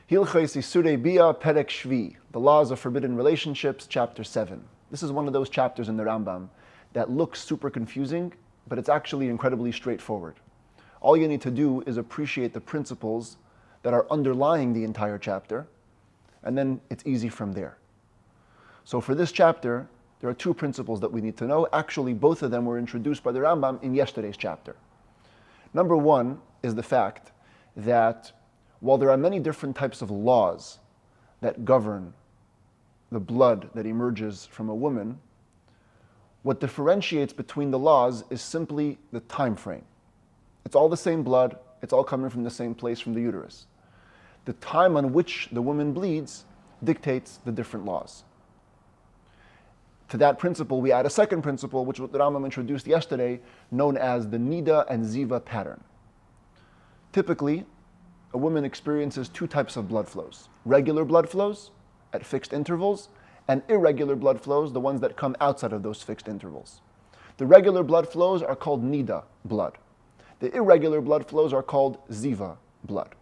Hilchos Issurei Biah Perek Shvi, the laws of forbidden relationships, chapter 7. This is one of those chapters in the Rambam that looks super confusing, but it's actually incredibly straightforward. All you need to do is appreciate the principles that are underlying the entire chapter, and then it's easy from there. So for this chapter, there are two principles that we need to know. Actually, both of them were introduced by the Rambam in yesterday's chapter. Number one is the fact that while there are many different types of laws that govern the blood that emerges from a woman, what differentiates between the laws is simply the time frame. It's all the same blood, it's all coming from the same place, from the uterus. The time on which the woman bleeds dictates the different laws. To that principle, we add a second principle, which the Rambam introduced yesterday, known as the Nida and Ziva pattern. Typically, a woman experiences two types of blood flows: regular blood flows at fixed intervals, and irregular blood flows, the ones that come outside of those fixed intervals. The regular blood flows are called Nida blood. The irregular blood flows are called Ziva blood.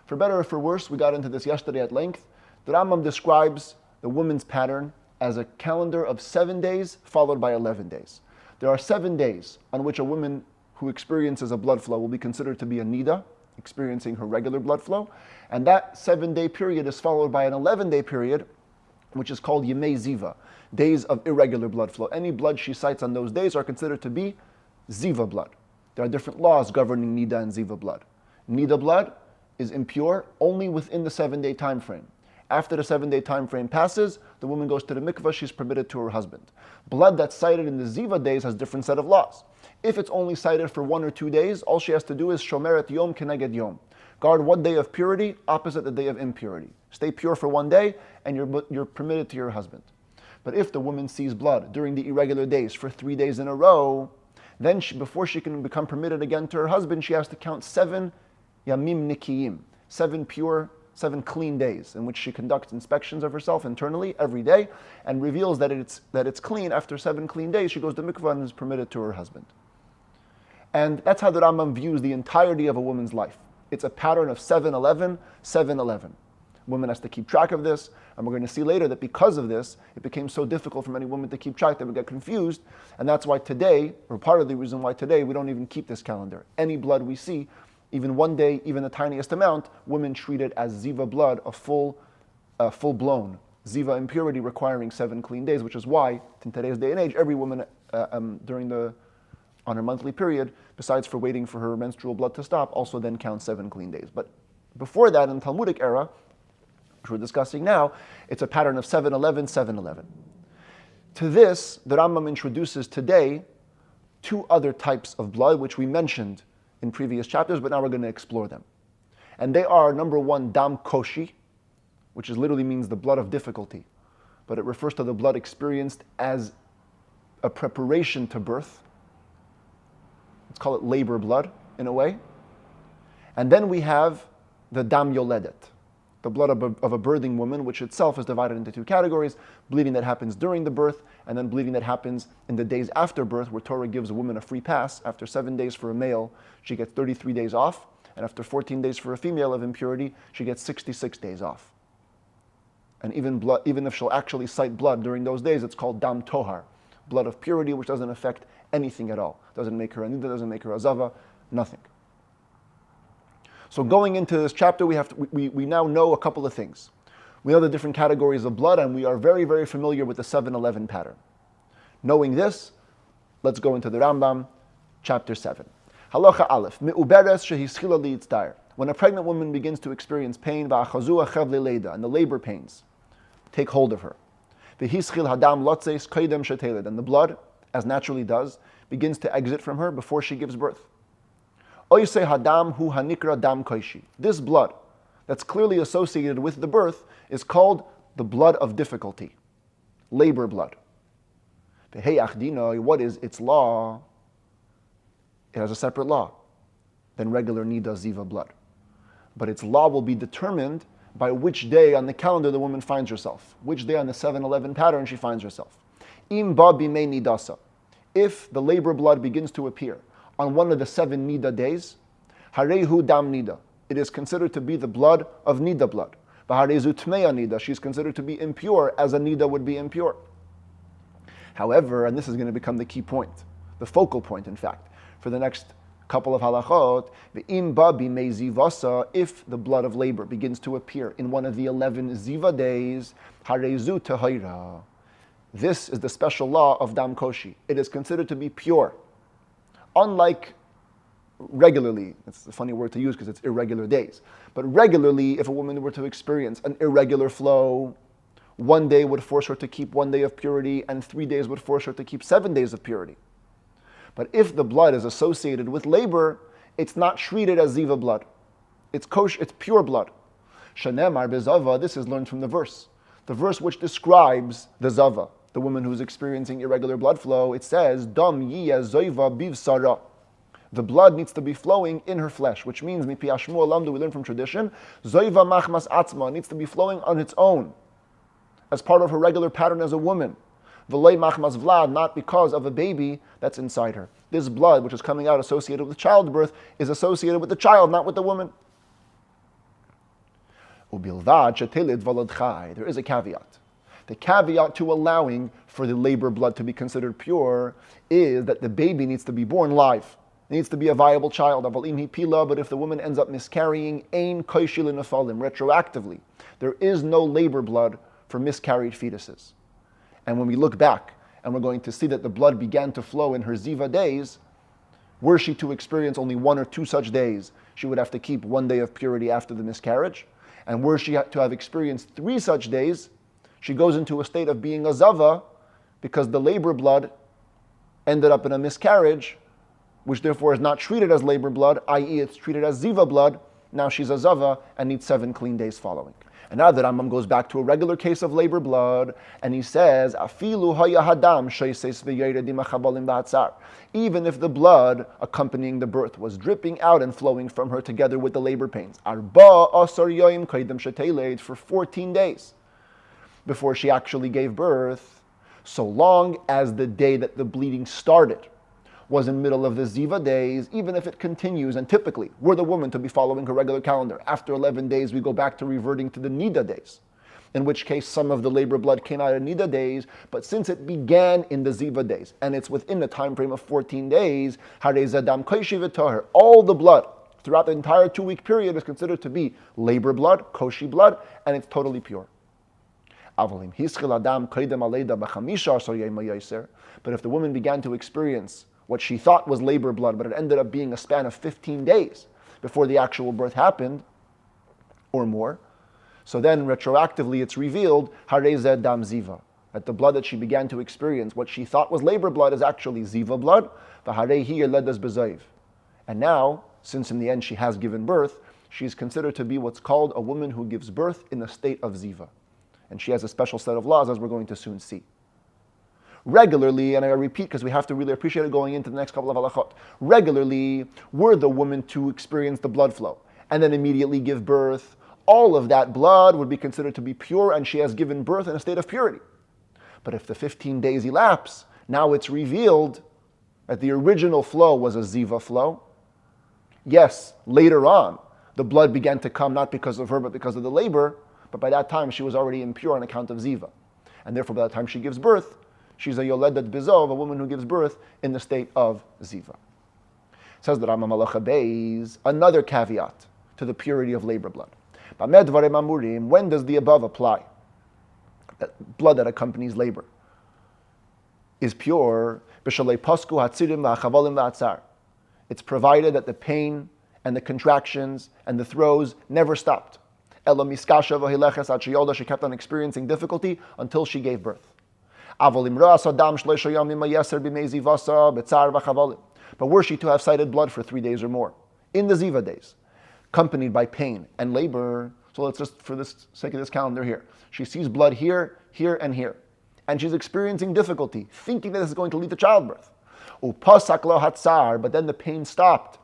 For better or for worse, we got into this yesterday at length. The Rambam describes the woman's pattern as a calendar of 7 days followed by 11 days. There are 7 days on which a woman who experiences a blood flow will be considered to be a Nida, experiencing her regular blood flow, and that 7-day period is followed by an 11-day period, which is called Yemei Ziva, days of irregular blood flow. Any blood she cites on those days are considered to be Ziva blood. There are different laws governing Nida and Ziva blood. Nida blood is impure only within the 7-day time frame. After the 7-day time frame passes, the woman goes to the mikvah, she's permitted to her husband. Blood that's cited in the Ziva days has a different set of laws. If it's only cited for 1 or 2 days, all she has to do is shomeret yom keneged yom. Guard 1 day of purity, opposite the day of impurity. Stay pure for 1 day, and you're permitted to your husband. But if the woman sees blood during the irregular days for 3 days in a row, then before she can become permitted again to her husband, she has to count 7 yamim nikiyim, 7 pure, 7 clean days in which she conducts inspections of herself internally every day and reveals that it's clean. After 7 clean days, she goes to mikvah and is permitted to her husband. And that's how the Rambam views the entirety of a woman's life. It's a pattern of 7-11, 7-11. Woman has to keep track of this, and we're going to see later that because of this, it became so difficult for many women to keep track, they would get confused, and that's why today, or part of the reason why today, we don't even keep this calendar. Any blood we see, even 1 day, even the tiniest amount, women treat it as Ziva blood, a full-blown Ziva impurity requiring 7 clean days, which is why, in today's day and age, every woman on her monthly period, besides for waiting for her menstrual blood to stop, also then counts 7 clean days. But before that, in the Talmudic era, which we're discussing now, it's a pattern of 7-11, 7-11. To this, the Rambam introduces today 2 other types of blood, which we mentioned in previous chapters, but now we're going to explore them. And they are, number 1, dam koshi, which literally means the blood of difficulty, but it refers to the blood experienced as a preparation to birth. Let's call it labor blood, in a way. And then we have the dam yoledet, the blood of a birthing woman, which itself is divided into 2 categories: bleeding that happens during the birth, and then bleeding that happens in the days after birth, where Torah gives a woman a free pass. After 7 days for a male, she gets 33 days off, and after 14 days for a female of impurity, she gets 66 days off. And even if she'll actually cite blood during those days, it's called dam tohar, blood of purity, which doesn't affect anything at all. Doesn't make her a nida, doesn't make her a zava, nothing. So going into this chapter, we now know a couple of things. We know the different categories of blood, and we are very, very familiar with the 7-11 pattern. Knowing this, let's go into the Rambam, chapter 7. Halacha Aleph, Me'uberes shehischila liyitzdair. When a pregnant woman begins to experience pain, va'achazu achev le'leida, and the labor pains take hold of her. V'hischil hadam lotzeis koidem sheteled, and the blood, as naturally does, begins to exit from her before she gives birth. Oisei hadam hu hanikra dam koishi. This blood that's clearly associated with the birth is called the blood of difficulty, labor blood. What is its law? It has a separate law than regular Nida Ziva blood. But its law will be determined by which day on the calendar the woman finds herself, which day on the 7-11 pattern she finds herself. Im ba bimei nidasa. If the labor blood begins to appear on one of the 7 Nida days, harehu dam Nida. it is considered to be the blood of Nida blood. V'harezu tmei Nida, she's considered to be impure as a Nida would be impure. However, and this is going to become the key point, the focal point, in fact, for the next couple of halachot, v'im ba bimei zivasa, if the blood of labor begins to appear in one of the 11 ziva days, harezu tahira. This is the special law of dam koshi. It is considered to be pure. Unlike regularly, it's a funny word to use because it's irregular days, but regularly, if a woman were to experience an irregular flow, 1 day would force her to keep 1 day of purity, and 3 days would force her to keep 7 days of purity. But if the blood is associated with labor, it's not treated as ziva blood. It's kosher, it's pure blood. Shanemar bezava, this is learned from the verse which describes the zava, the woman who's experiencing irregular blood flow. It says, Dam yiyah zoiva bivsara. The blood needs to be flowing in her flesh, which means, mipi ashmu alamdu, we learn from tradition, zoiva machmas atzma, needs to be flowing on its own, as part of her regular pattern as a woman. V'lei machmas vlad, not because of a baby that's inside her. This blood, which is coming out associated with childbirth, is associated with the child, not with the woman. Ubilvad shetelid valad chai. There is a caveat. The caveat to allowing for the labor blood to be considered pure is that the baby needs to be born live. It needs to be a viable child. But if the woman ends up miscarrying, ein koshil nefalim, retroactively, there is no labor blood for miscarried fetuses. And when we look back, and we're going to see that the blood began to flow in her ziva days, were she to experience only 1 or 2 such days, she would have to keep 1 day of purity after the miscarriage. And were she to have experienced 3 such days, she goes into a state of being a zava, because the labor blood ended up in a miscarriage, which therefore is not treated as labor blood, i.e. it's treated as ziva blood. Now she's a zava and needs 7 clean days following. And now the Rambam goes back to a regular case of labor blood, and he says, "Afilu haya hadam sheises v'yeredim achabalim ba'atzar." Even if the blood accompanying the birth was dripping out and flowing from her together with the labor pains, arba asar yoyim kaidem sheteled, for 14 days before she actually gave birth, so long as the day that the bleeding started was in the middle of the ziva days, even if it continues, and typically, were the woman to be following her regular calendar, after 11 days we go back to reverting to the nida days, in which case some of the labor blood came out of nida days, but since it began in the ziva days, and it's within the time frame of 14 days, all the blood throughout the entire 2-week period is considered to be labor blood, koshi blood, and it's totally pure. But if the woman began to experience what she thought was labor blood, but it ended up being a span of 15 days before the actual birth happened, or more, so then retroactively it's revealed, harezeh dam ziva, that the blood that she began to experience, what she thought was labor blood, is actually ziva blood, and now, since in the end she has given birth, she is considered to be what's called a woman who gives birth in a state of ziva. And she has a special set of laws, as we're going to soon see. Regularly, and I repeat because we have to really appreciate it going into the next couple of halachot, regularly, were the woman to experience the blood flow and then immediately give birth, all of that blood would be considered to be pure, and she has given birth in a state of purity. But if the 15 days elapse, now it's revealed that the original flow was a ziva flow. Yes, later on, the blood began to come not because of her, but because of the labor, but by that time she was already impure on account of ziva. And therefore by the time she gives birth, she's a yoledet bizov, a woman who gives birth in the state of ziva. Says the Rambam Halacha Beis, another caveat to the purity of labor blood. When does the above apply? That blood that accompanies labor is pure. It's provided that the pain and the contractions and the throes never stopped. She kept on experiencing difficulty until she gave birth. But were she to have sighted blood for 3 days or more, in the ziva days, accompanied by pain and labor, so let's just, for the sake of this calendar here, she sees blood here, here, and here, and she's experiencing difficulty, thinking that this is going to lead to childbirth. But then the pain stopped,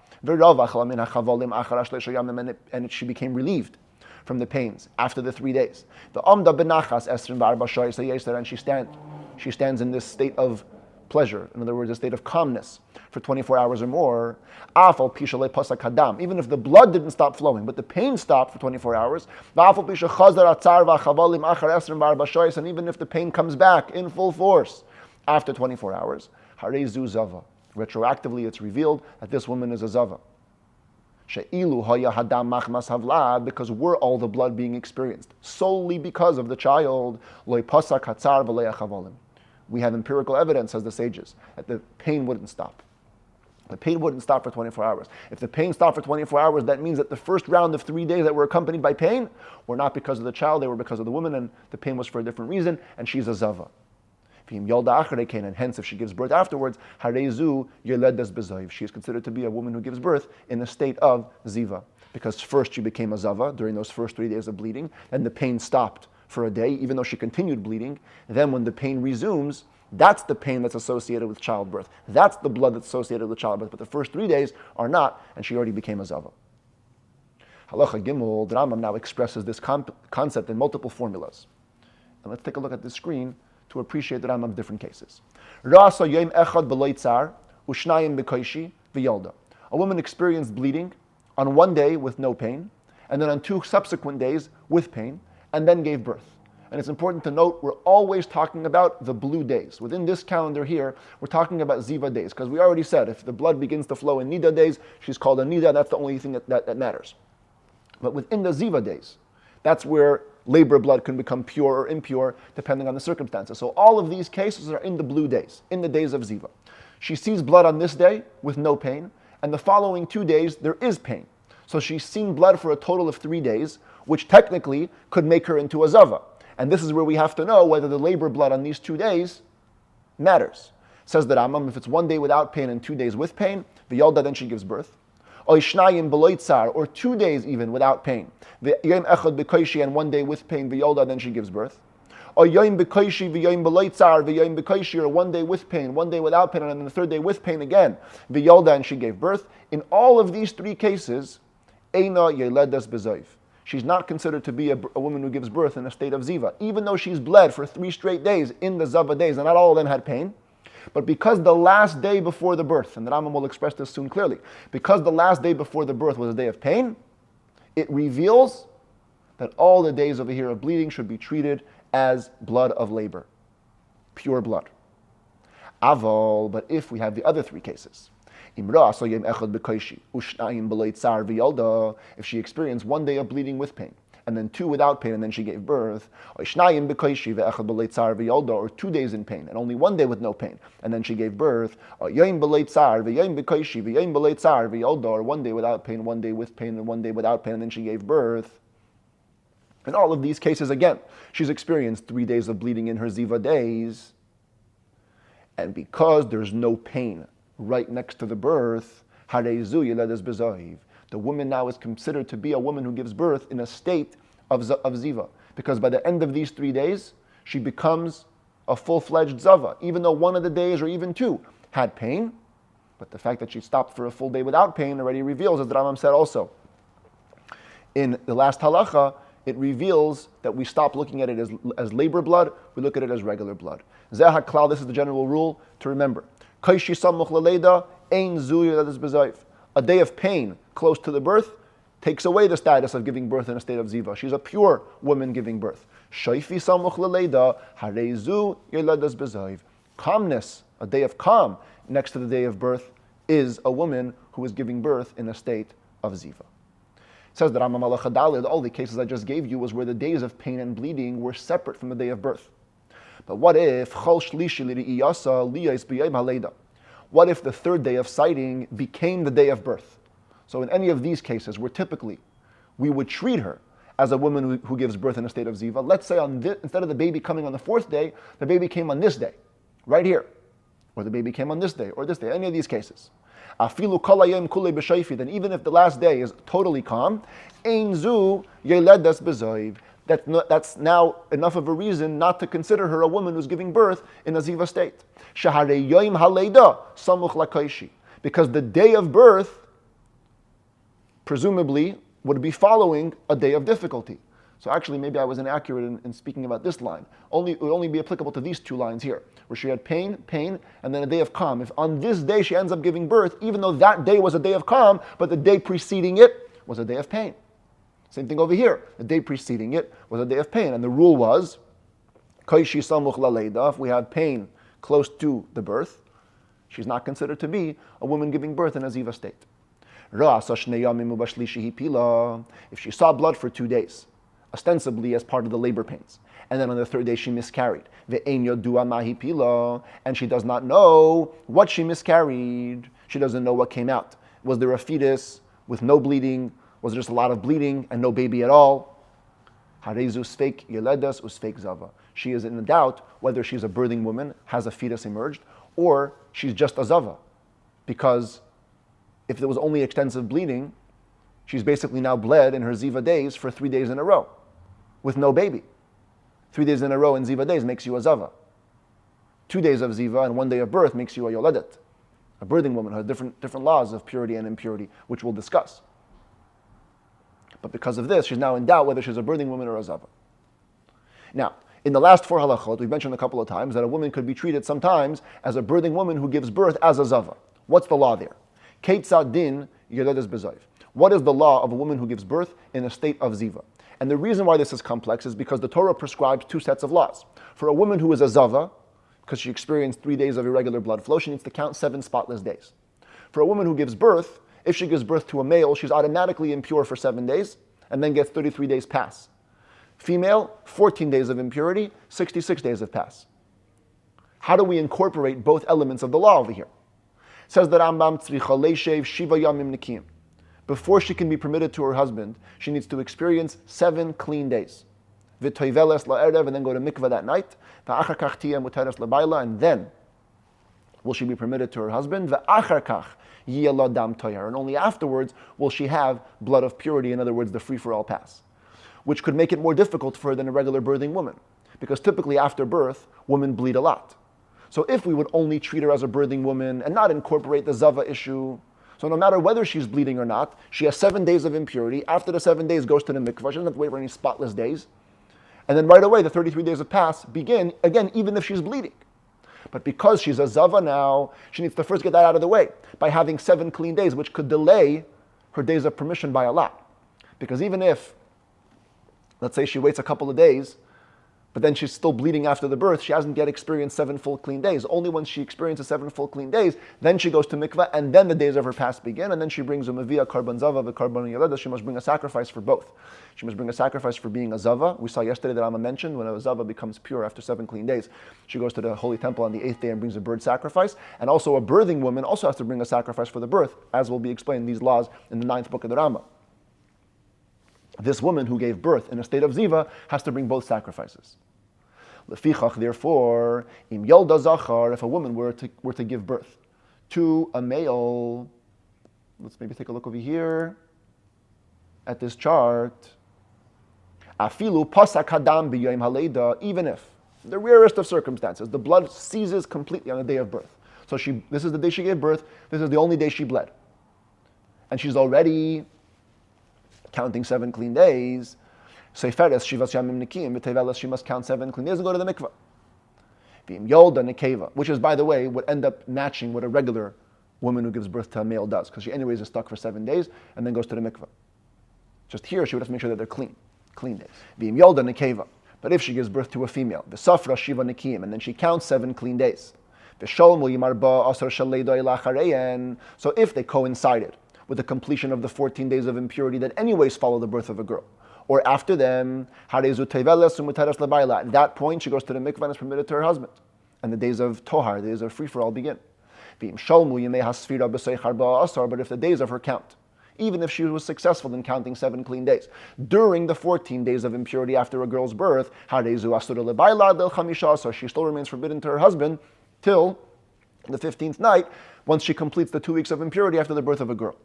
and she became relieved from the pains after the 3 days. And she stands in this state of pleasure, in other words, a state of calmness for 24 hours or more, even if the blood didn't stop flowing, but the pain stopped for 24 hours, and even if the pain comes back in full force after 24 hours, retroactively it's revealed that this woman is a zava. Because were all the blood being experienced solely because of the child, we have empirical evidence, says the sages, that the pain wouldn't stop. The pain wouldn't stop for 24 hours. If the pain stopped for 24 hours, that means that the first round of 3 days that were accompanied by pain were not because of the child, they were because of the woman, and the pain was for a different reason, and she's a zava. And hence, if she gives birth afterwards, she is considered to be a woman who gives birth in a state of ziva. Because first she became a zava during those first 3 days of bleeding, and the pain stopped for a day, even though she continued bleeding. Then when the pain resumes, that's the pain that's associated with childbirth. That's the blood that's associated with childbirth. But the first 3 days are not, and she already became a zava. Halacha Gimel, the Rambam now expresses this concept in multiple formulas. And let's take a look at the screen to appreciate the Rambam's different cases. A woman experienced bleeding on one day with no pain, and then on 2 subsequent days with pain, and then gave birth. And it's important to note, we're always talking about the blue days. Within this calendar here, we're talking about Ziva days, because we already said if the blood begins to flow in Nida days, she's called a Nida, that's the only thing that matters. But within the Ziva days, that's where labor blood can become pure or impure, depending on the circumstances. So all of these cases are in the blue days, in the days of Ziva. She sees blood on this day with no pain, and the following 2 days there is pain. So she's seen blood for a total of 3 days, which technically could make her into a Zava. And this is where we have to know whether the labor blood on these 2 days matters. Says the Rambam, if it's 1 day without pain and 2 days with pain, the Yolda, then she gives birth. Or 2 days even without pain. And 1 day with pain, the Yolda, then she gives birth. Or 1 day with pain, 1 day without pain, and then the 3rd day with pain again, the Yolda, and she gave birth. In all of these 3 cases, Eina Yeledas Bezoiv. She's not considered to be a woman who gives birth in a state of ziva, even though she's bled for 3 straight days in the zava days, and not all of them had pain. But because the last day before the birth, and the Rambam will express this soon clearly, because the last day before the birth was a day of pain, it reveals that all the days over here of bleeding should be treated as blood of labor, pure blood. Aval, but if we have the other 3 cases, if she experienced 1 day of bleeding with pain, and then 2 without pain, and then she gave birth, or 2 days in pain, and only 1 day with no pain, and then she gave birth, or 1 day without pain, 1 day with pain, and 1 day without pain, and then she gave birth. In all of these cases, again, she's experienced 3 days of bleeding in her ziva days, and because there's no pain right next to the birth, the woman now is considered to be a woman who gives birth in a state of ziva. Because by the end of these 3 days, she becomes a full-fledged zava, even though 1 of the days or even 2 had pain. But the fact that she stopped for a full day without pain already reveals, as the Rambam said also, in the last halacha, it reveals that we stop looking at it as labor blood, we look at it as regular blood. Zeh haklal, this is the general rule to remember. A day of pain close to the birth takes away the status of giving birth in a state of ziva. She's a pure woman giving birth. Calmness, a day of calm next to the day of birth, is a woman who is giving birth in a state of ziva. It says that all the cases I just gave you was where the days of pain and bleeding were separate from the day of birth. But what if what if the 3rd day of sighting became the day of birth? So in any of these cases where typically we would treat her as a woman who gives birth in a state of ziva, let's say instead of the baby coming on the 4th day, the baby came on this day, right here. Or the baby came on this day, or this day, any of these cases. Then even if the last day is totally calm, that's now enough of a reason not to consider her a woman who's giving birth in a ziva state. Because the day of birth presumably would be following a day of difficulty. So actually, maybe I was inaccurate in speaking about this line. It would only be applicable to these two lines here, where she had pain, and then a day of calm. If on this day she ends up giving birth, even though that day was a day of calm, but the day preceding it was a day of pain. Same thing over here. The day preceding it was a day of pain. And the rule was, if we have pain close to the birth, she's not considered to be a woman giving birth in a ziva state. If she saw blood for 2 days, ostensibly as part of the labor pains, and then on the third day she miscarried, and she does not know what she miscarried, she doesn't know what came out. Was there a fetus with no bleeding? Was there just a lot of bleeding and no baby at all? She is in doubt whether she's a birthing woman, has a fetus emerged, or she's just a zava. Because if there was only extensive bleeding, she's basically now bled in her ziva days for 3 days in a row with no baby. 3 days in a row in ziva days makes you a zava. 2 days of ziva and 1 day of birth makes you a yoledet. A birthing woman has different laws of purity and impurity, which we'll discuss. But because of this, she's now in doubt whether she's a birthing woman or a zava. Now, in the last 4 halachot, we've mentioned a couple of times that a woman could be treated sometimes as a birthing woman who gives birth as a zava. What's the law there? Keitzad din yoledes bezoiv. What is the law of a woman who gives birth in a state of ziva? And the reason why this is complex is because the Torah prescribes 2 sets of laws. For a woman who is a zava, because she experienced 3 days of irregular blood flow, she needs to count 7 spotless days. For a woman who gives birth, if she gives birth to a male, she's automatically impure for 7 days, and then gets 33 days pass. Female, 14 days of impurity, 66 days of pass. How do we incorporate both elements of the law over here? Says the Rambam, tzricha leishev shiva yamim nikim. Before she can be permitted to her husband, she needs to experience 7 clean days. V'toiveles la'erev, and then go to mikveh that night. V'achar kach tiyeh muteres lebayla, and then will she be permitted to her husband. V'achar kach yiyeh lo dam toyer, and only afterwards will she have blood of purity, in other words, the free-for-all pass, which could make it more difficult for her than a regular birthing woman, because typically after birth, women bleed a lot. So if we would only treat her as a birthing woman and not incorporate the zava issue, so no matter whether she's bleeding or not, she has 7 days of impurity. After the 7 days, goes to the mikvah. She doesn't have to wait for any spotless days. And then right away, the 33 days of pass begin, again, even if she's bleeding. But because she's a zava now, she needs to first get that out of the way by having 7 clean days, which could delay her days of permission by a lot. Because even if, let's say she waits a couple of days, but then she's still bleeding after the birth, she hasn't yet experienced 7 full clean days. Only when she experiences 7 full clean days, then she goes to mikveh, and then the days of her fast begin, and then she brings a mavia karban zava, the karban yaleda. She must bring a sacrifice for both. She must bring a sacrifice for being a zava. We saw yesterday that Rambam mentioned when a zava becomes pure after 7 clean days, she goes to the holy temple on the 8th day and brings a bird sacrifice. And also a birthing woman also has to bring a sacrifice for the birth, as will be explained in these laws in the 9th book of the Rambam. This woman who gave birth in a state of ziva has to bring both sacrifices. Lefichach, therefore, im yolda zachar, if a woman were to give birth to a male, let's maybe take a look over here at this chart. Afilu pasak hadam b'yom haleida, even if, the rarest of circumstances, the blood ceases completely on the day of birth. So this is the day she gave birth, this is the only day she bled. And she's already counting 7 clean days. Seferes shivas yamim nikim, b'teveles, she must count 7 clean days and go to the mikveh. V'im yolda nekeva, which is, by the way, would end up matching what a regular woman who gives birth to a male does, because she anyways is stuck for 7 days and then goes to the mikveh. Just here, she would have to make sure that they're clean days. V'im yolda nekeva, but if she gives birth to a female, v'safra shiva nikim, and then she counts 7 clean days. V'sholmu yimarba asar shaleido ilachareyen, so if they coincided with the completion of the 14 days of impurity that anyways follow the birth of a girl, or after them, at that point she goes to the mikvah and is permitted to her husband. And the days of tohar, the days of free-for-all begin. But if the days of her count, even if she was successful in counting 7 clean days, during the 14 days of impurity after a girl's birth, so she still remains forbidden to her husband till the 15th night, once she completes the 2 weeks of impurity after the birth of a girl.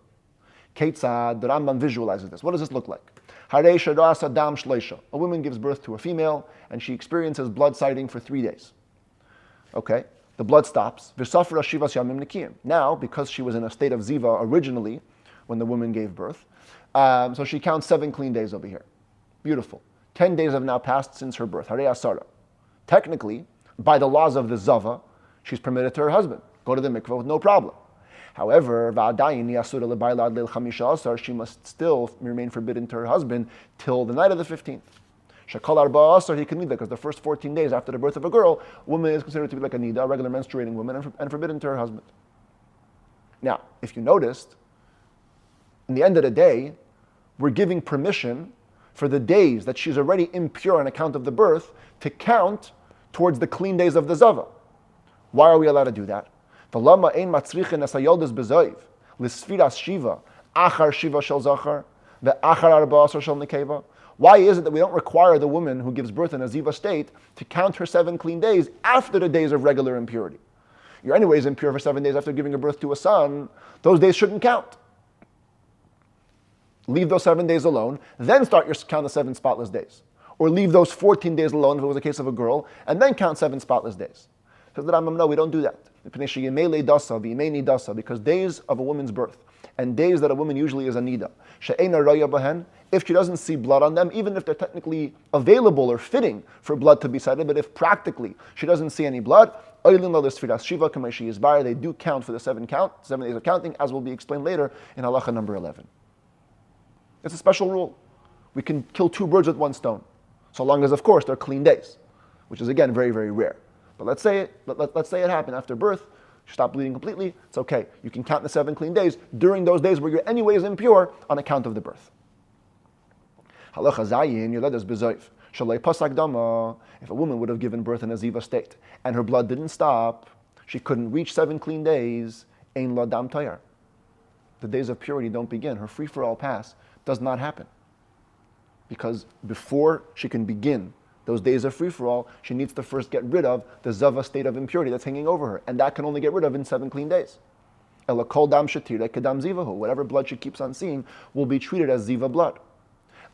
Keitzad, the Rambam visualizes this. What does this look like? A woman gives birth to a female, and she experiences blood sighting for 3 days. Okay, the blood stops. Now, because she was in a state of ziva originally, when the woman gave birth, so she counts 7 clean days over here. Beautiful. 10 days have now passed since her birth. Harei Asara. Technically, by the laws of the Zava, she's permitted to her husband. Go to the mikveh with no problem. However, she must still remain forbidden to her husband till the night of the 15th. He can because the first 14 days after the birth of a girl, a woman is considered to be like a nida, a regular menstruating woman, and forbidden to her husband. Now, if you noticed, in the end of the day, we're giving permission for the days that she's already impure on account of the birth to count towards the clean days of the Zava. Why are we allowed to do that? Why is it that we don't require the woman who gives birth in a ziva state to count her 7 clean days after the days of regular impurity? You're anyways impure for 7 days after giving birth to a son. Those days shouldn't count. Leave those 7 days alone, then start your count of 7 spotless days. Or leave those 14 days alone if it was a case of a girl, and then count 7 spotless days. Says the Rambam, no, we don't do that. Because days of a woman's birth and days that a woman usually is a nida, if she doesn't see blood on them, even if they're technically available or fitting for blood to be cited, but if practically she doesn't see any blood, they do count for the 7 days of counting, as will be explained later in halacha number 11. It's a special rule. We can kill 2 birds with 1 stone, so long as, of course, they're clean days, which is again very, very rare. But let's say it happened after birth, she stopped bleeding completely, it's okay. You can count the 7 clean days during those days where you're anyways impure on account of the birth. Halacha zayin, yoledes bezoif. Shalei pasak dama. If a woman would have given birth in a ziva state and her blood didn't stop, she couldn't reach 7 clean days, ein la dam tayar. The days of purity don't begin. Her free-for-all pass does not happen. Because before she can begin those days of free-for-all, she needs to first get rid of the zava state of impurity that's hanging over her. And that can only get rid of in 7 clean days. Ela kol dam shatira kedam zivahu. Whatever blood she keeps on seeing will be treated as ziva blood.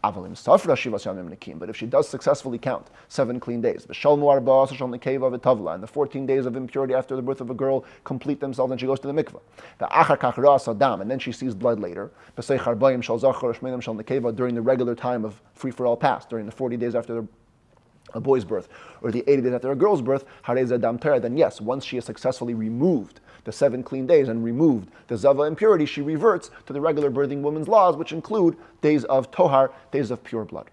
Avalim safra shivas yamim nekim. But if she does successfully count 7 clean days, v'shalmu arba shal nekeva v'tavla, and the 14 days of impurity after the birth of a girl complete themselves, and she goes to the mikveh. V'achar kach ra'as adam, and then she sees blood later. V'seich arbayim shal zachar shmeinim shal nekeva, during the regular time of free-for-all past, during the 40 days after a boy's birth, or the 80 days after a girl's birth, harei adam tera, then yes, once she has successfully removed the 7 clean days and removed the zava impurity, she reverts to the regular birthing woman's laws, which include days of tohar, days of pure blood.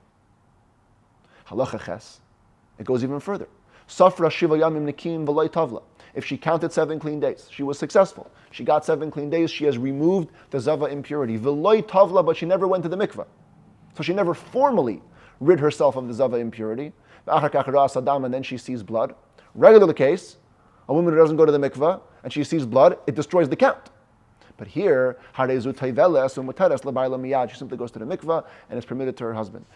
Halacha ches, it goes even further. Safra shiva yamim nekim v'loy tavla. If she counted 7 clean days, she was successful. She got 7 clean days, she has removed the zava impurity. V'loy tavla, but she never went to the mikveh. So she never formally rid herself of the zava impurity. And then she sees blood. Regular case, a woman who doesn't go to the mikveh and she sees blood, it destroys the count. But here, she simply goes to the mikveh and is permitted to her husband.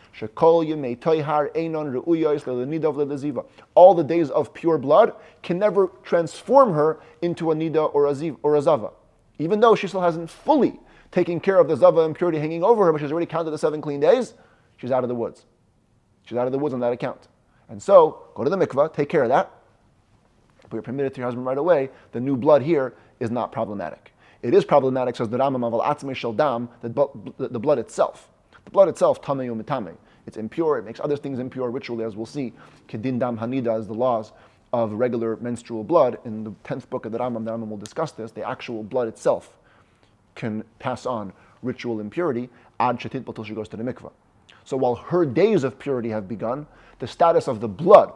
All the days of pure blood can never transform her into a nida or a zava. Even though she still hasn't fully taken care of the zava impurity hanging over her, but she's already counted the 7 clean days, she's out of the woods. She's out of the woods on that account. And so, go to the mikveh, take care of that. But you're permitted to your husband right away. The new blood here is not problematic. It is problematic, says the Rambam, aval atzmei shel dam, the blood itself. The blood itself, tamei u'mitamei. It's impure, it makes other things impure ritually, as we'll see. Kedin dam hanida is the laws of regular menstrual blood. In the 10th book of the Rambam will discuss this. The actual blood itself can pass on ritual impurity, ad shetitbal till she goes to the mikveh. So while her days of purity have begun, the status of the blood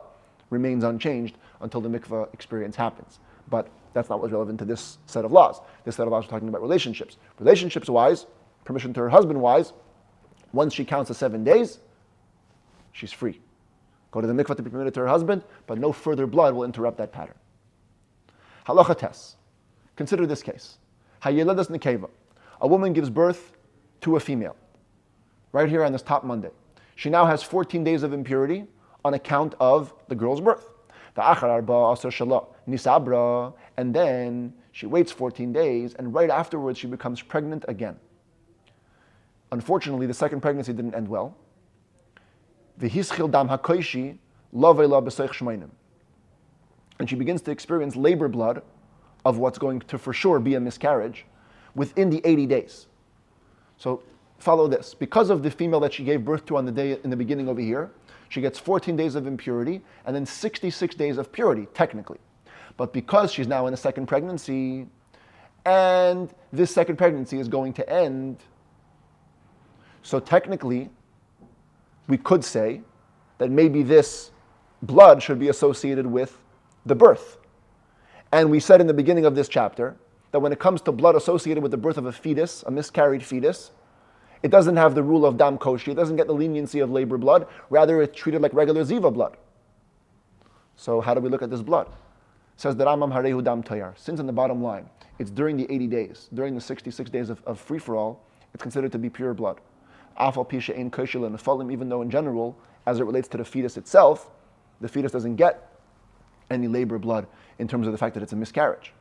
remains unchanged until the mikveh experience happens. But that's not what's relevant to this set of laws. This set of laws, we're talking about relationships. Relationships-wise, permission to her husband-wise, once she counts the 7 days, she's free. Go to the mikveh to be permitted to her husband, but no further blood will interrupt that pattern. Halacha tes. Consider this case. Hayeledas nekeva. A woman gives birth to a female. Right here on this top Monday. She now has 14 days of impurity on account of the girl's birth. And then she waits 14 days, and right afterwards she becomes pregnant again. Unfortunately, the second pregnancy didn't end well. And she begins to experience labor blood of what's going to for sure be a miscarriage within the 80 days. So follow this. Because of the female that she gave birth to on the day in the beginning over here, She gets 14 days of impurity and then 66 days of purity, technically. But because she's now in a second pregnancy, and this second pregnancy is going to end, so technically, we could say that maybe this blood should be associated with the birth. And we said in the beginning of this chapter that when it comes to blood associated with the birth of a fetus, a miscarried fetus, it doesn't have the rule of dam koshi, it doesn't get the leniency of labor blood, rather it's treated like regular ziva blood. So how do we look at this blood? It says that Rambam harehu dam tayar. Since in the bottom line, it's during the 80 days, during the 66 days of free-for-all, it's considered to be pure blood. Afal pisha ein koshil and nefalim, even though in general, as it relates to the fetus itself, the fetus doesn't get any labor blood in terms of the fact that it's a miscarriage.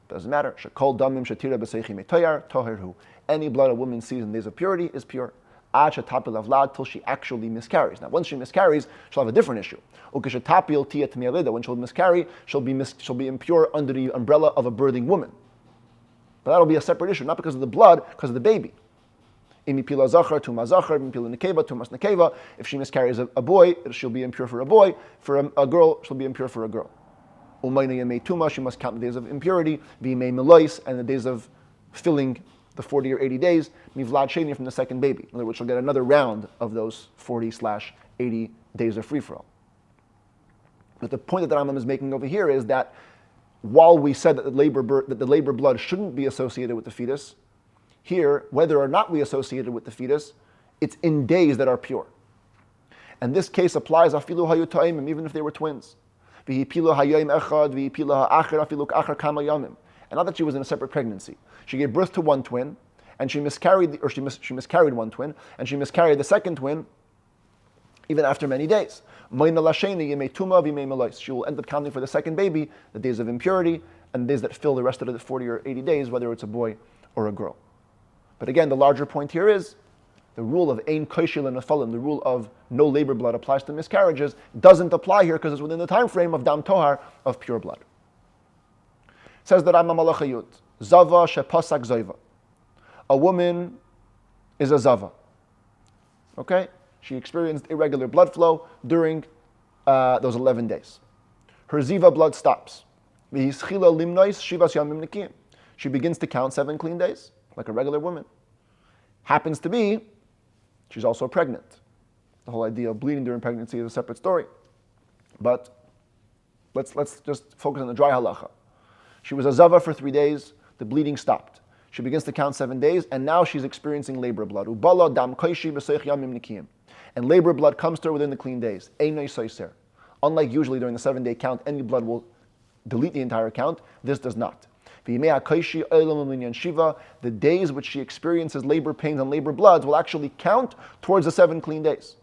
Doesn't matter. Shekol damim shatira b'seichi metoyar toherhu. Any blood a woman sees in days of purity is pure. Ad shetapil avlad, till she actually miscarries. Now, once she miscarries, she'll have a different issue. Ukeshetapil tiyat mialida. When she'll miscarry, she'll be impure under the umbrella of a birthing woman. But that'll be a separate issue, not because of the blood, because of the baby. Imipila zachar tuma zachar, imipila nekeva tumas nekeva. If she miscarries a boy, she'll be impure for a boy. For a girl, she'll be impure for a girl. Umayna yemei tuma, she must count the days of impurity. V'yemei melois, and the days of filling the 40 or 80 days. Mivlad sheni, from the second baby. In other words, she'll get another round of those 40/80 days of free-for-all. But the point that the Rambam is making over here is that while we said that the labor blood shouldn't be associated with the fetus, here, whether or not we associate it with the fetus, it's in days that are pure. And this case applies afilu hayu ta'imim, even if they were twins. V'hipilu hayayim echad, v'hipilu ha'acher, afilu k'acher kama yamim. And not that she was in a separate pregnancy. She gave birth to one twin, and she miscarried one twin, and she miscarried the second twin even after many days. She will end up counting for the second baby the days of impurity and the days that fill the rest of the 40 or 80 days, whether it's a boy or a girl. But again, the larger point here is the rule of ein koshil and nefalim, the rule of no labor blood applies to miscarriages, doesn't apply here because it's within the time frame of dam tohar, of pure blood. It says that Rambam Malacha Yud, Zava shepasak zoiva. A woman is a zava. Okay? She experienced irregular blood flow during those 11 days. Her ziva blood stops. She begins to count 7 clean days, like a regular woman. Happens to be, she's also pregnant. The whole idea of bleeding during pregnancy is a separate story. But let's just focus on the dry halacha. She was a zava for 3 days, the bleeding stopped. She begins to count 7 days, and now she's experiencing labor blood. Ubala dam koishi b'seich yamim nikiyim. And labor blood comes to her within the clean days. Einay soiser. Unlike usually during the 7-day count, any blood will delete the entire count. This does not. The days which she experiences labor pains and labor bloods will actually count towards the 7 clean days,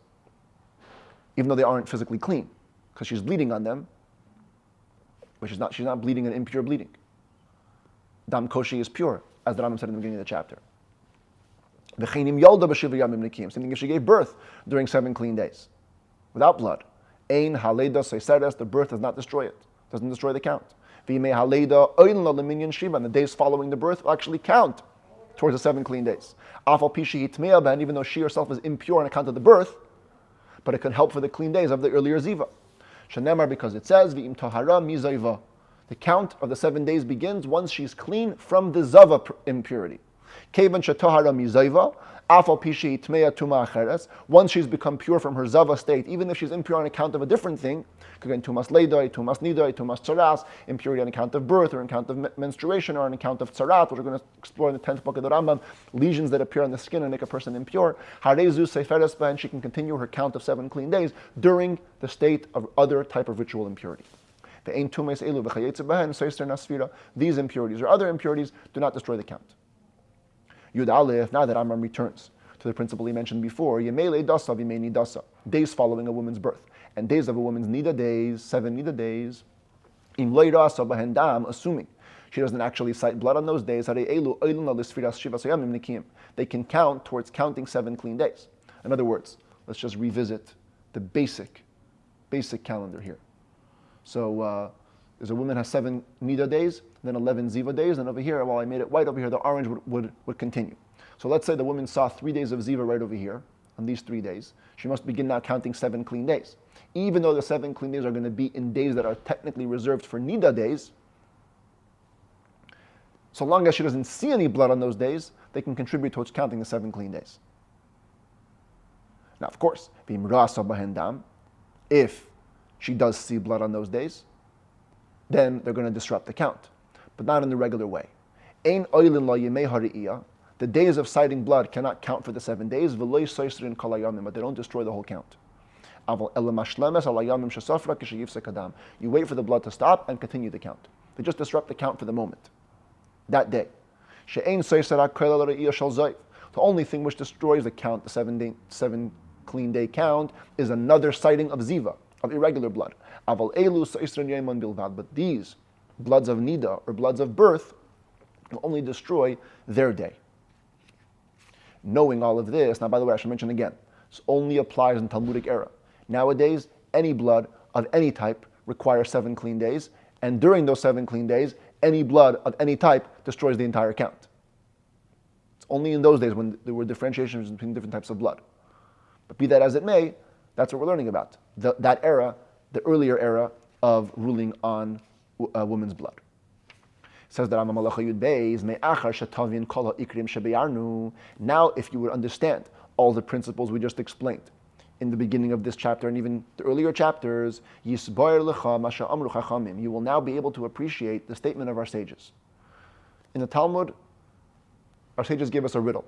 even though they aren't physically clean, because she's bleeding on them, but she's not bleeding an impure bleeding. Dam koshi is pure, as the Rambam said in the beginning of the chapter. Same thing if she gave birth during 7 clean days, without blood. Ein haleda seiseres, the birth does not destroy it, doesn't destroy the count. And the days following the birth will actually count towards the 7 clean days. And even though she herself is impure on account of the birth, but it can help for the clean days of the earlier ziva. Shenemar, because it says, V'im tahara mi zayva. The count of the 7 days begins once she's clean from the zava impurity. Kevan shetahara mi zayva, afal pishi itmeya tuma acheres. Once she's become pure from her zava state, even if she's impure on account of a different thing, again, tumas leidai, tumas nidai, tumas tzaras, impurity on account of birth or on account of menstruation or on account of tzarat, which we're going to explore in the 10th book of the Rambam, lesions that appear on the skin and make a person impure. Harezu seferes ba, and she can continue her count of 7 clean days during the state of other type of ritual impurity. These impurities or other impurities do not destroy the count. Yud Aleph, now that Rambam returns to the principle he mentioned before, Yemele dasa v'mei nidasa, days following a woman's birth, and days of a woman's nida days, 7 nida days, im lo yirasa b'hen dam, assuming she doesn't actually cite blood on those days, they can count towards counting 7 clean days. In other words, let's just revisit the basic calendar here. So there's a woman has 7 nida days, then 11 ziva days, and over here, while I made it white over here, the orange would continue. So let's say the woman saw 3 days of ziva right over here, on these 3 days, she must begin now counting 7 clean days. Even though the 7 clean days are going to be in days that are technically reserved for nida days, so long as she doesn't see any blood on those days, they can contribute towards counting the 7 clean days. Now, of course, if she does see blood on those days, then they're going to disrupt the count, but not in the regular way. The days of sighting blood cannot count for the 7 days, but they don't destroy the whole count. You wait for the blood to stop and continue the count. They just disrupt the count for the moment, that day. The only thing which destroys the count, the 7 clean day count, is another sighting of ziva, of irregular blood. But these bloods of nida, or bloods of birth, will only destroy their day. Knowing all of this, now by the way, I should mention again, this only applies in Talmudic era. Nowadays, any blood of any type requires 7 clean days, and during those 7 clean days, any blood of any type destroys the entire count. It's only in those days when there were differentiations between different types of blood. But be that as it may, that's what we're learning about. That era, the earlier era of ruling on a woman's blood. It says that now if you would understand all the principles we just explained in the beginning of this chapter and even the earlier chapters, you will now be able to appreciate the statement of our sages. In the Talmud, our sages gave us a riddle.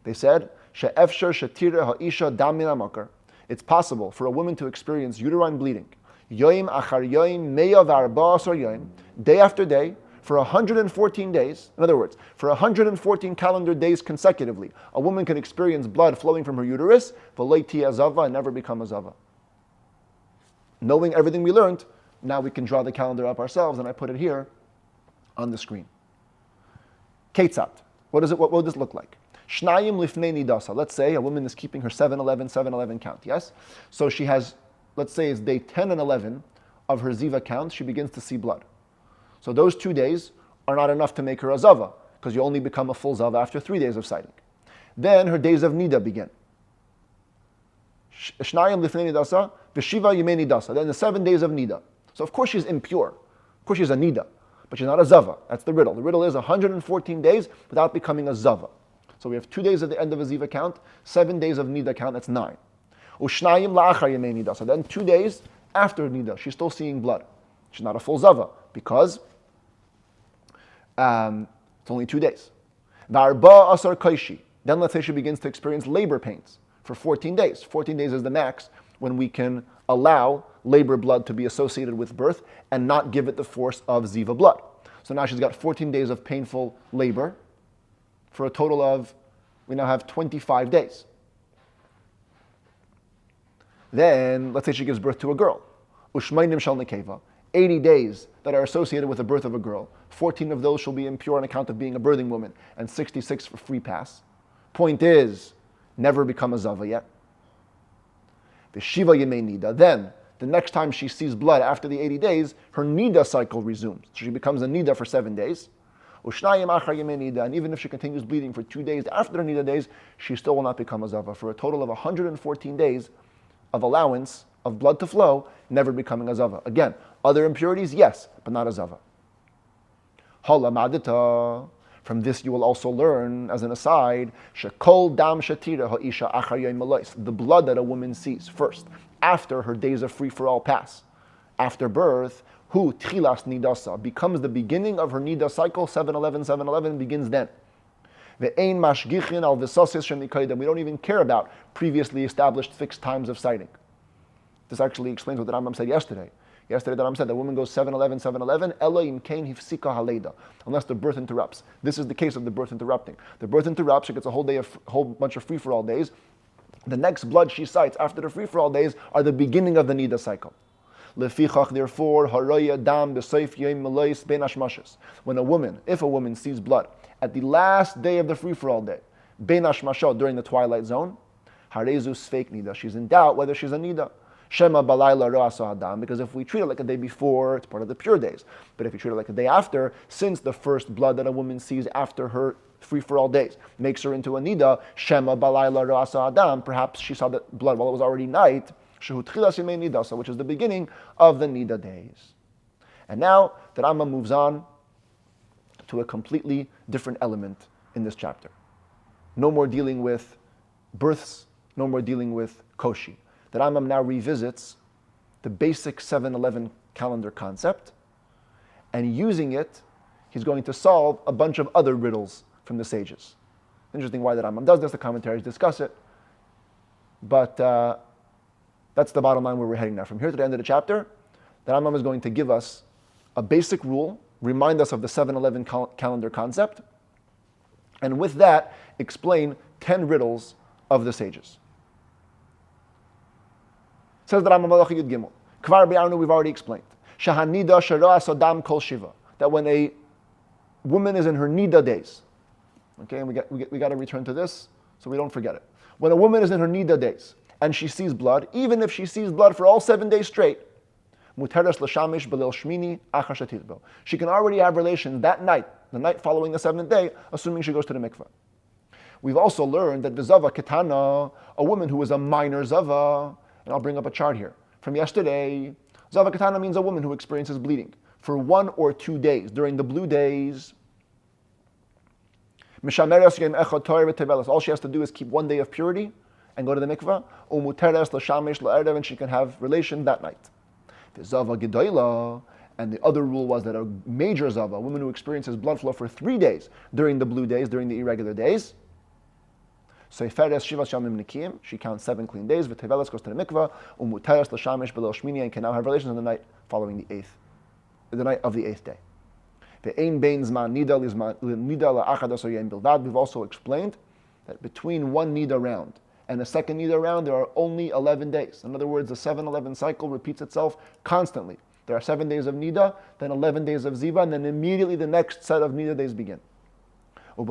They said, it's possible for a woman to experience uterine bleeding, day after day, for 114 days. In other words, for 114 calendar days consecutively, a woman can experience blood flowing from her uterus, and never become a zava. Knowing everything we learned, now we can draw the calendar up ourselves, and I put it here on the screen. Ketzat. What would this look like? Shnayim lifnei nidasa. Let's say a woman is keeping her 7-11 count, yes? So she has, let's say it's day 10 and 11 of her ziva count, she begins to see blood. So those 2 days are not enough to make her a zava, because you only become a full zava after 3 days of sighting. Then her days of nida begin. Shnayim lifnei nidasa, v'shiva yimei nidasa. Then the 7 days of nida. So of course she's impure. Of course she's a nida, but she's not a zava. That's the riddle. The riddle is 114 days without becoming a zava. So we have 2 days at the end of a ziva count, 7 days of nida count, that's 9. Ushnayim la'achar yemei nidasa. Then 2 days after nida, she's still seeing blood. She's not a full zava, because it's only 2 days. V'arba asar kaishi. Then let's say she begins to experience labor pains for 14 days. 14 days is the max when we can allow labor blood to be associated with birth and not give it the force of ziva blood. So now she's got 14 days of painful labor for a total of, we now have 25 days. Then, let's say she gives birth to a girl. Ushmainim shal nekeva. 80 days that are associated with the birth of a girl. 14 of those shall be impure on account of being a birthing woman, and 66 for free pass. Point is, never become a zava yet. The shiva yemei nida. Then, the next time she sees blood after the 80 days, her nida cycle resumes. So she becomes a nida for 7 days. Ushnayim achar yemei nida. And even if she continues bleeding for 2 days after the nida days, she still will not become a zava, for a total of 114 days of allowance of blood to flow, never becoming a zava. Again, other impurities, yes, but not a zava. Halamadita. From this you will also learn, as an aside, shekol dam shatira ha'isha achar yom malais. The blood that a woman sees first, after her days of free-for-all pass, after birth, hu tchilas nidasa, becomes the beginning of her nida cycle. 7-11 begins then. Ve'ein mashgichin al v'sasis shenikayda. We don't even care about previously established fixed times of sighting. This actually explains what the Rambam said yesterday. Yesterday, the Rambam said the woman goes 7-11, Elohim kain hifsika haleda, unless the birth interrupts. This is the case of the birth interrupting. The birth interrupts, she gets a whole bunch of free-for-all days. The next blood she sights after the free-for-all days are the beginning of the nida cycle. Lefichach, therefore, haraya dam b'seif yom malais ben ashmashes. If a woman sees blood at the last day of the free-for-all day, ben ashmashah, during the twilight zone, harezus fake nida. She's in doubt whether she's a nida. Shema balayla ro'asa adam, because if we treat it like a day before, it's part of the pure days. But if you treat it like a day after, since the first blood that a woman sees after her free for all days, makes her into a nida, shema balayla rasa adam, perhaps she saw that blood while it was already night, shehu tchilas yemei nidasa, which is the beginning of the nida days. And now the Rambam moves on to a completely different element in this chapter. No more dealing with births, no more dealing with koshi. The Rambam now revisits the basic 7-11 calendar concept, and using it, he's going to solve a bunch of other riddles from the sages. Interesting why the Rambam does this, the commentaries discuss it, but that's the bottom line where we're heading now. From here to the end of the chapter, the Rambam is going to give us a basic rule, remind us of the 7-11 calendar concept, and with that, explain 10 riddles of the sages. Says the Rambam Halacha Yud Gimel. Kvar Bi'arnu, we've already explained. Shahanida shara sodam kol shiva. That when a woman is in her nida days, okay, and we got to return to this so we don't forget it. When a woman is in her nida days and she sees blood, even if she sees blood for all 7 days straight, muteres l'shamish belil shmini achar shetitbo. She can already have relations that night, the night following the 7th day, assuming she goes to the mikveh. We've also learned that the zava ketana, a woman who is a minor zava, and I'll bring up a chart here from yesterday. Zava ketana means a woman who experiences bleeding for 1 or 2 days during the blue days. All she has to do is keep 1 day of purity and go to the mikveh. And she can have relation that night. The zava gedola, and the other rule was that a major zava, a woman who experiences blood flow for 3 days during the blue days, during the irregular days. She counts 7 clean days. V'teveles goes to the mikveh. And can now have relations on the night following the night of the 8th day. We've also explained that between one nida round and a second nida round, there are only 11 days. In other words, the 7-11 cycle repeats itself constantly. There are 7 days of nida, then 11 days of ziva, and then immediately the next set of nida days begin. And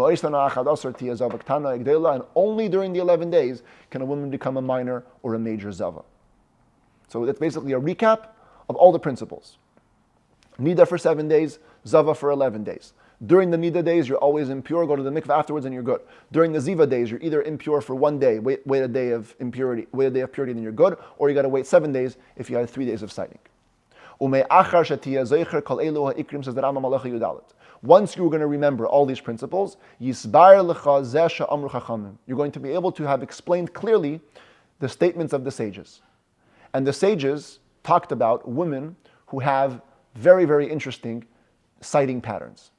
only during the 11 days can a woman become a minor or a major zava. So that's basically a recap of all the principles. Nida for 7 days, zava for 11 days. During the nida days, you're always impure, go to the mikveh afterwards and you're good. During the ziva days, you're either impure for 1 day, wait a day of purity, then you're good, or you got to wait 7 days if you had 3 days of sighting. Says the Rambam, once you're going to remember all these principles, you're going to be able to have explained clearly the statements of the sages. And the sages talked about women who have very, very interesting sighting patterns.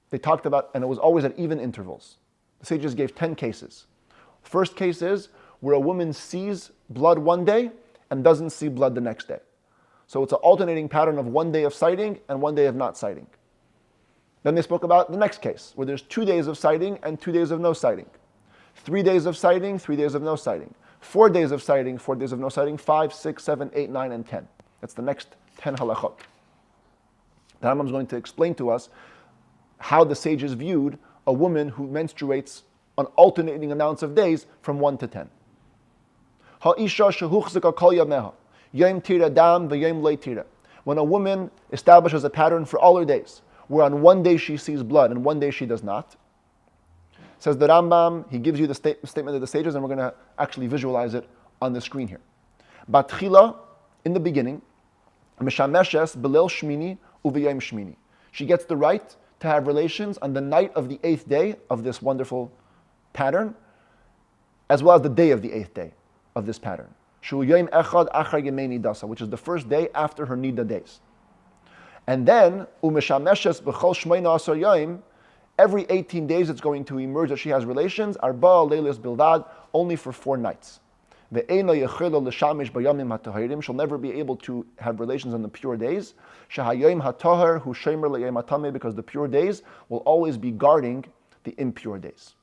They talked about, and it was always at even intervals. The sages gave 10 cases. First case is where a woman sees blood 1 day and doesn't see blood the next day. So it's an alternating pattern of 1 day of sighting and 1 day of not sighting. Then they spoke about the next case, where there's 2 days of sighting and 2 days of no sighting. 3 days of sighting, 3 days of no sighting. 4 days of sighting, 4 days of no sighting, 5, 6, 7, 8, 9, and 10. That's the next 10 halachot. The Rambam is going to explain to us how the sages viewed a woman who menstruates on alternating amounts of days from 1 to 10. Ha'isha shehuchzika kol yameha, yom tira dam v'yom lo tira. When a woman establishes a pattern for all her days, where on 1 day she sees blood and 1 day she does not, says the Rambam, he gives you the statement of the sages, and we're going to actually visualize it on the screen here. Batchila, in the beginning, mishameshes belil shmini uv'yom shmini. She gets the right to have relations on the night of the 8th day of this wonderful pattern, as well as the day of the 8th day of this pattern. Shu yom echad achar yemei nidasa, which is the first day after her nida days. And then, umeshameshes b'chol shmeina asar yom, every 18 days it's going to emerge that she has relations, arba leilis bildad, only for 4 nights. She'll never be able to have relations on the pure days. Because the pure days will always be guarding the impure days.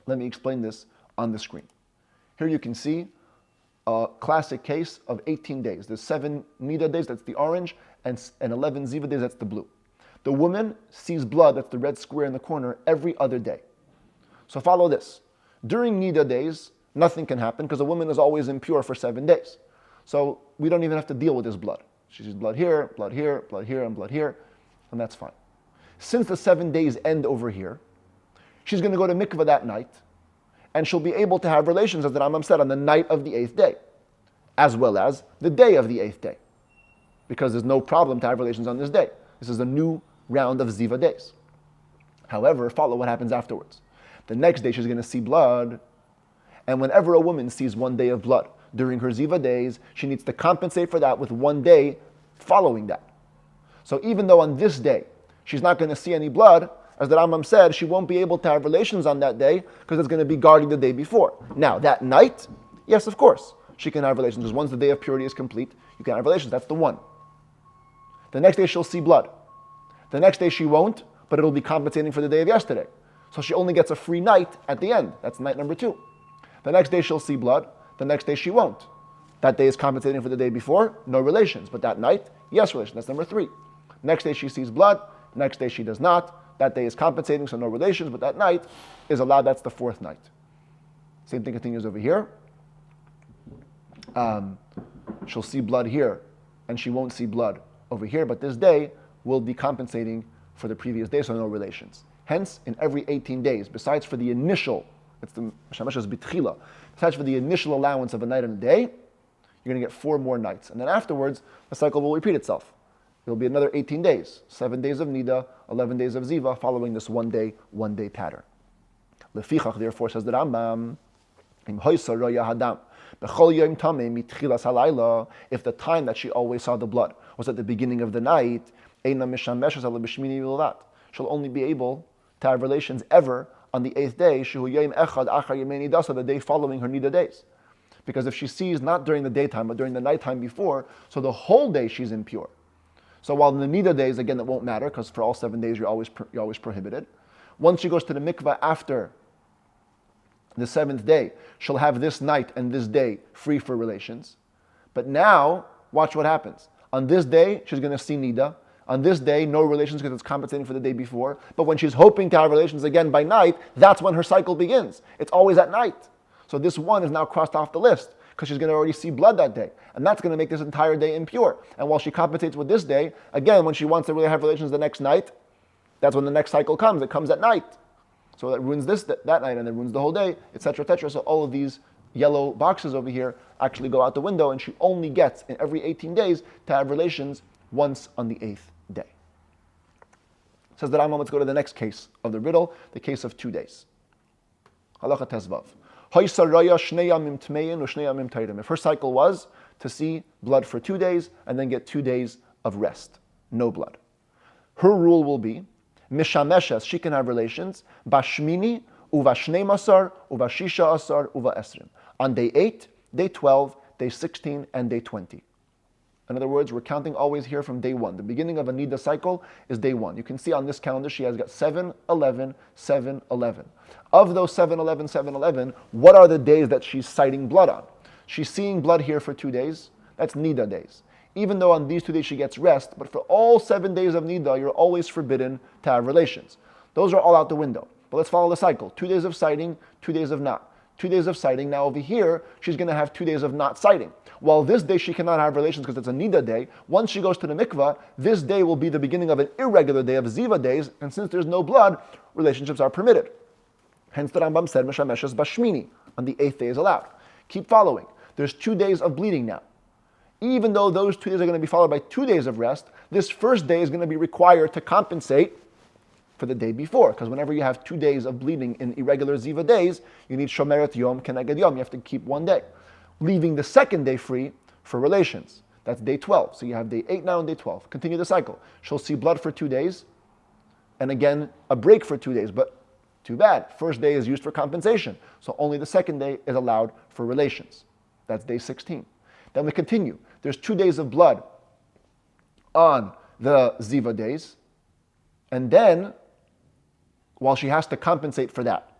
Let me explain this on the screen. Here you can see a classic case of 18 days. There's 7 nida days, that's the orange, and 11 ziva days, that's the blue. The woman sees blood, that's the red square in the corner, every other day. So follow this. During nida days, nothing can happen because a woman is always impure for 7 days. So we don't even have to deal with this blood. She sees blood here, blood here, blood here, and blood here, and that's fine. since the 7 days end over here, she's going to go to mikveh that night, and she'll be able to have relations, as the Rambam said, on the night of the 8th day, as well as the day of the 8th day, because there's no problem to have relations on this day. This is a new round of Ziva days. However, follow what happens afterwards. The next day she's going to see blood, and whenever a woman sees 1 day of blood during her Ziva days, she needs to compensate for that with 1 day following that. So even though on this day she's not going to see any blood, as the Rambam said, she won't be able to have relations on that day because it's going to be guarding the day before. Now, that night, yes, of course, she can have relations, because once the day of purity is complete, you can have relations. That's the one. The next day she'll see blood. The next day she won't, but it'll be compensating for the day of yesterday. So she only gets a free night at the end. That's night number 2. The next day she'll see blood. The next day she won't. That day is compensating for the day before, no relations. But that night, yes, relations. That's number 3. Next day she sees blood. Next day she does not. That day is compensating, so no relations. But that night is allowed. That's the 4th night. Same thing continues over here. She'll see blood here, and she won't see blood over here. But this day will be compensating for the previous day, so no relations. Hence, in every 18 days, besides for the initial, it's the Shemesh's bitchila, besides for the initial allowance of a night and a day, you're going to get 4 more nights. And then afterwards, the cycle will repeat itself. It'll be another 18 days, 7 days of Nida, 11 days of Ziva, following this 1 day pattern. Lefichach, therefore, says the Rambam, if the time that she always saw the blood was at the beginning of the night, she'll only be able to have relations ever on the 8th day, the day following her Nida days. Because if she sees not during the daytime, but during the nighttime before, so the whole day she's impure. So while in the Nida days, again, it won't matter, because for all 7 days you're always prohibited. Once she goes to the mikveh after the 7th day, she'll have this night and this day free for relations. But now, watch what happens. On this day, she's going to see Nida. On this day, no relations because it's compensating for the day before. But when she's hoping to have relations again by night, that's when her cycle begins. It's always at night. So this one is now crossed off the list because she's going to already see blood that day. And that's going to make this entire day impure. And while she compensates with this day, again, when she wants to really have relations the next night, that's when the next cycle comes. It comes at night. So that ruins that night and then ruins the whole day, etc., etc. So all of these yellow boxes over here actually go out the window, and she only gets, in every 18 days, to have relations once on the 8th day. Says the Rambam, let's go to the next case of the riddle, the case of 2 days. Halacha Tezvav. If her cycle was to see blood for 2 days and then get 2 days of rest, no blood, her rule will be, Mishameshes, she can have relations, Bashmini, Uva Shnei Masar, Uva Shisha Asar, Uva Esrim. On day 8, day 12, day 16, and day 20. In other words, we're counting always here from day 1. The beginning of a Nida cycle is day 1. You can see on this calendar she has got 7, 11, 7, 11. Of those 7, 11, 7, 11, what are the days that she's sighting blood on? She's seeing blood here for 2 days. That's Nida days. Even though on these 2 days she gets rest, but for all 7 days of Nida, you're always forbidden to have relations. Those are all out the window. But let's follow the cycle. 2 days of sighting, 2 days of not. 2 days of sighting. Now over here, she's going to have 2 days of not sighting. While this day she cannot have relations because it's a Nida day, once she goes to the mikvah, this day will be the beginning of an irregular day of Ziva days, and since there's no blood, relationships are permitted. Hence the Rambam said, Meshameshes Bashmini, on the 8th day is allowed. Keep following. There's 2 days of bleeding now. Even though those 2 days are going to be followed by 2 days of rest, this first day is going to be required to compensate for the day before. Because whenever you have 2 days of bleeding in irregular Ziva days, you need Shomeret Yom Keneged Yom. You have to keep 1 day. Leaving the second day free for relations. That's day 12. So you have day 8 now and day 12. Continue the cycle. She'll see blood for 2 days, and again, a break for 2 days. But too bad. First day is used for compensation. So only the second day is allowed for relations. That's day 16. Then we continue. There's 2 days of blood on the Ziva days. And then, while she has to compensate for that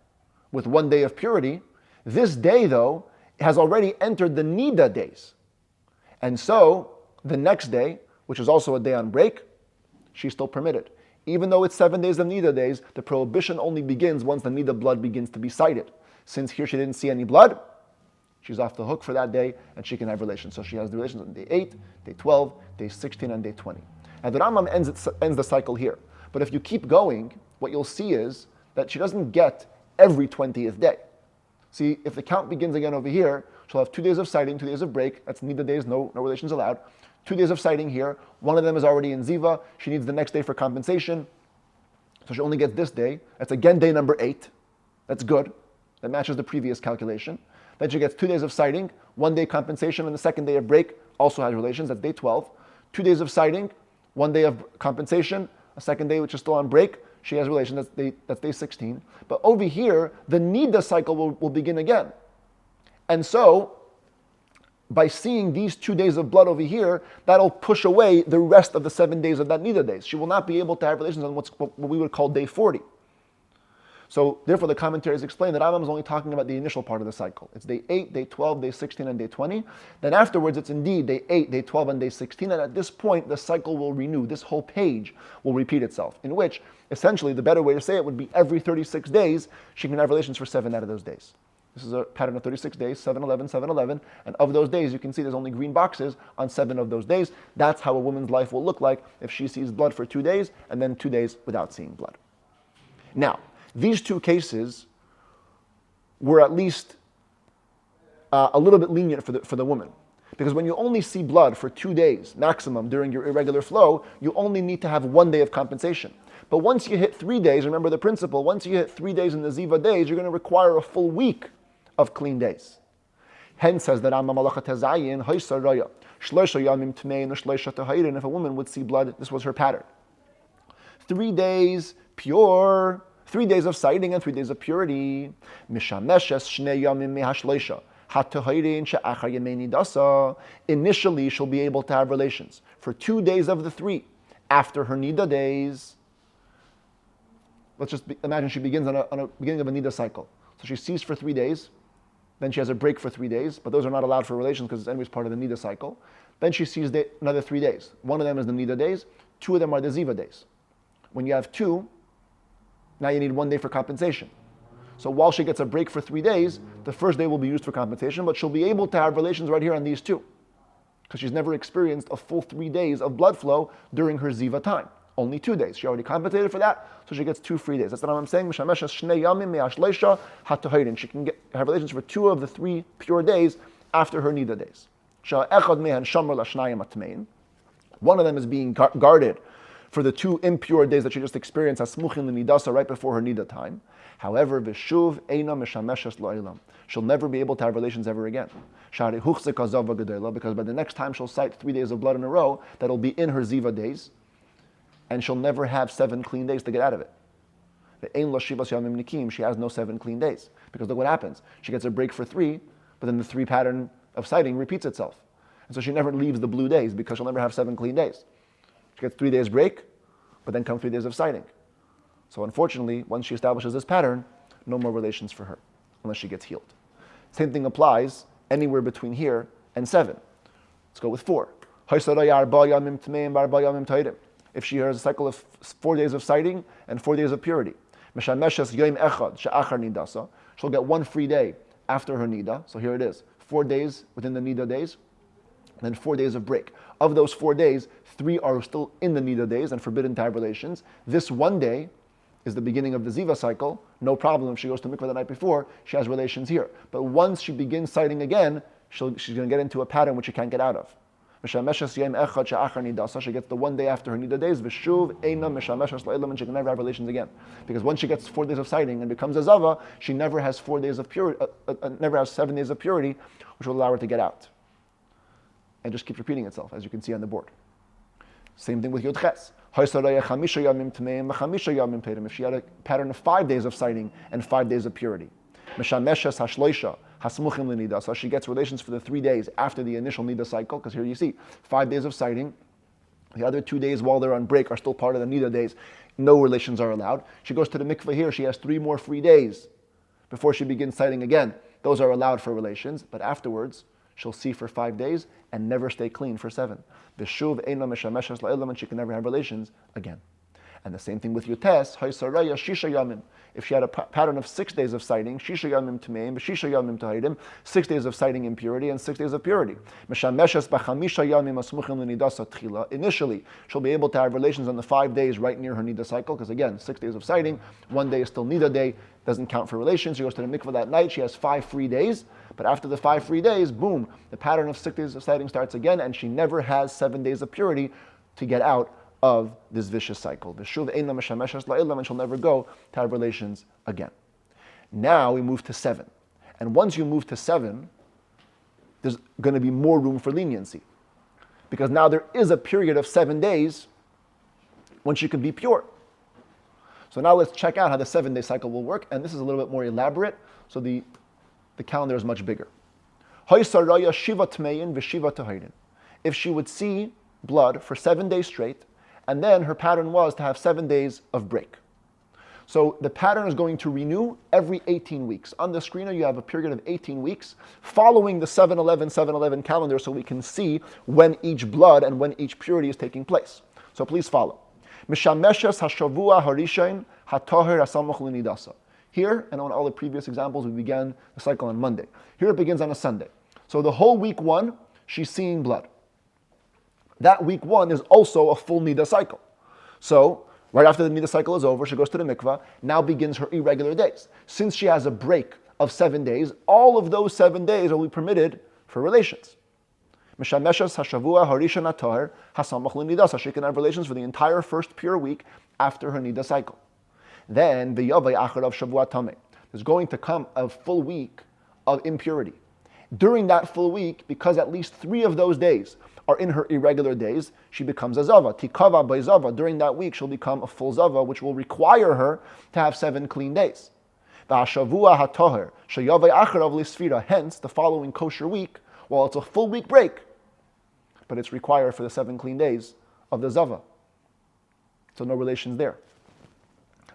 with 1 day of purity, this day, though, has already entered the Nida days. And so, the next day, which is also a day on break, she's still permitted. Even though it's 7 days of Nida days, the prohibition only begins once the Nida blood begins to be sighted. Since here she didn't see any blood, she's off the hook for that day, and she can have relations. So she has the relations on day 8, day 12, day 16, and day 20. And the Rambam ends the cycle here. But if you keep going, what you'll see is that she doesn't get every 20th day. See, if the count begins again over here, she'll have 2 days of sighting, 2 days of break. That's neither days, no relations allowed. 2 days of sighting here. One of them is already in Ziva. She needs the next day for compensation. So she only gets this day. That's again day number 8. That's good. That matches the previous calculation. Then she gets 2 days of sighting, 1 day compensation, and the second day of break also has relations. That's day 12. 2 days of sighting, 1 day of compensation, a second day which is still on break. She has relations. That's day 16. But over here, the Nida cycle will begin again. And so, by seeing these 2 days of blood over here, that'll push away the rest of the 7 days of that Nida days. She will not be able to have relations on what we would call day 40. So, therefore, the commentaries explain that Rambam is only talking about the initial part of the cycle. It's day 8, day 12, day 16, and day 20. Then afterwards, it's indeed day 8, day 12, and day 16. And at this point, the cycle will renew. This whole page will repeat itself, in which, essentially, the better way to say it would be every 36 days, she can have relations for 7 out of those days. This is a pattern of 36 days, 7, 11, 7, 11. And of those days, you can see there's only green boxes on 7 of those days. That's how a woman's life will look like if she sees blood for 2 days and then 2 days without seeing blood. Now, these 2 cases were at least a little bit lenient for the woman. Because when you only see blood for 2 days maximum during your irregular flow, you only need to have 1 day of compensation. But once you hit 3 days, remember the principle, once you hit 3 days in the Ziva days, you're going to require a full week of clean days. Hence says that if a woman would see blood, this was her pattern. 3 days pure, 3 days of sighting and 3 days of purity. Initially, she'll be able to have relations for 2 days of the 3 after her Nida days. Let's just imagine she begins on a beginning of a Nida cycle. So she sees for 3 days, then she has a break for 3 days, but those are not allowed for relations because it's anyways part of the Nida cycle. Then she sees another 3 days. One of them is the Nida days, 2 of them are the Ziva days. When you have 2, now you need 1 day for compensation. So while she gets a break for 3 days, the first day will be used for compensation, but she'll be able to have relations right here on these 2. Because she's never experienced a full 3 days of blood flow during her Ziva time. Only 2 days. She already compensated for that, so she gets 2 free days. That's what I'm saying. She can have relations for 2 of the 3 pure days after her Nida days. One of them is being guarded for the 2 impure days that she just experienced right before her Nida time. However, she'll never be able to have relations ever again. Because by the next time she'll sight 3 days of blood in a row, that'll be in her Ziva days, and she'll never have 7 clean days to get out of it. She has no 7 clean days. Because look what happens. She gets a break for 3, but then the 3 pattern of sighting repeats itself. And so she never leaves the blue days because she'll never have 7 clean days. She gets 3 days break, but then come 3 days of sighting. So unfortunately, once she establishes this pattern, no more relations for her, unless she gets healed. Same thing applies anywhere between here and 7. Let's go with 4. If she has a cycle of 4 days of sighting and 4 days of purity, she'll get 1 free day after her Nida. So here it is, 4 days within the Nida days, and then 4 days of break. Of those 4 days, 3 are still in the Nida days and forbidden to have relations. This 1 day is the beginning of the Ziva cycle. No problem if she goes to mikveh the night before, she has relations here. But once she begins sighting again, she's going to get into a pattern which she can't get out of. She gets the 1 day after her Nida days, and she can never have relations again. Because once she gets 4 days of sighting and becomes a Zava, she never has 4 days of purity, never has 7 days of purity, which will allow her to get out. And just keeps repeating itself, as you can see on the board. Same thing with Yod Ches. If she had a pattern of 5 days of sighting and 5 days of purity. So she gets relations for the 3 days after the initial Nida cycle, because here you see 5 days of sighting. The other 2 days while they're on break are still part of the Nida days. No relations are allowed. She goes to the mikveh here. She has 3 more free days before she begins sighting again. Those are allowed for relations, but afterwards she'll see for 5 days and never stay clean for 7. And she can never have relations again. And the same thing with Yotes, If she had a pattern of 6 days of sighting, 6 yamim tmeim, 6 yamim tahidim, 6 days of sighting impurity and 6 days of purity. Initially, she'll be able to have relations on the 5 days right near her nida cycle, because again, 6 days of sighting, 1 day is still nida day, doesn't count for relations. She goes to the mikveh that night, she has 5 free days, but after the 5 free days, boom, the pattern of 6 days of sighting starts again, and she never has 7 days of purity to get out of this vicious cycle. And she'll never go to have relations again. Now we move to 7. And once you move to 7, there's going to be more room for leniency. Because now there is a period of 7 days when she can be pure. So now let's check out how the 7-day cycle will work. And this is a little bit more elaborate, so the calendar is much bigger. If she would see blood for 7 days straight, and then her pattern was to have 7 days of break. So the pattern is going to renew every 18 weeks. On the screener, you have a period of 18 weeks following the 7-11 calendar, so we can see when each blood and when each purity is taking place. So please follow. Mishameshes hashavua harishain hatoher hasamuch linidasa. Here, and on all the previous examples, we began the cycle on Monday. Here it begins on a Sunday. So the whole week 1, she's seeing blood. That week 1 is also a full nida cycle. So, right after the nida cycle is over, she goes to the mikvah, now begins her irregular days. Since she has a break of 7 days, all of those 7 days will be permitted for relations. Mishameshas hashavua harishan atar hasamach linidasa. She can have relations for the entire first pure week after her nida cycle. Then, v'yavai acharav shavua tameh. There's going to come a full week of impurity. During that full week, because at least 3 of those days are in her irregular days, she becomes a zava. Tikava by zava. During that week, she'll become a full zava, which will require her to have 7 clean days. V'hashavua hatoher sheyavei acharav lisfira. Hence, the following kosher week, while it's a full week break, but it's required for the 7 clean days of the zava. So no relations there.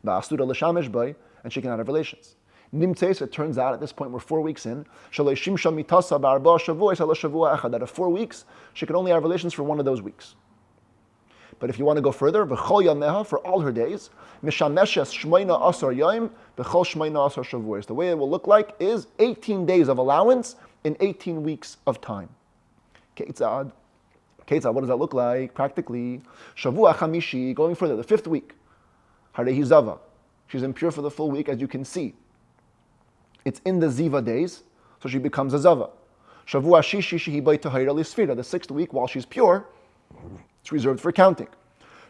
V'asura l'shamesh bay, and she cannot have relations. Nimtzeis, it turns out at this point we're 4 weeks in, that at 4 weeks, she can only have relations for one of those weeks. But if you want to go further, for all her days, the way it will look like is 18 days of allowance in 18 weeks of time. Keitzad, what does that look like practically? Shavua chamishi, going further, the 5th week. Harehi zava. She's impure for the full week, as you can see. It's in the ziva days, so she becomes a zava. Shavua shishi shehi bay tahira lisfira. The 6th week, while she's pure, it's reserved for counting.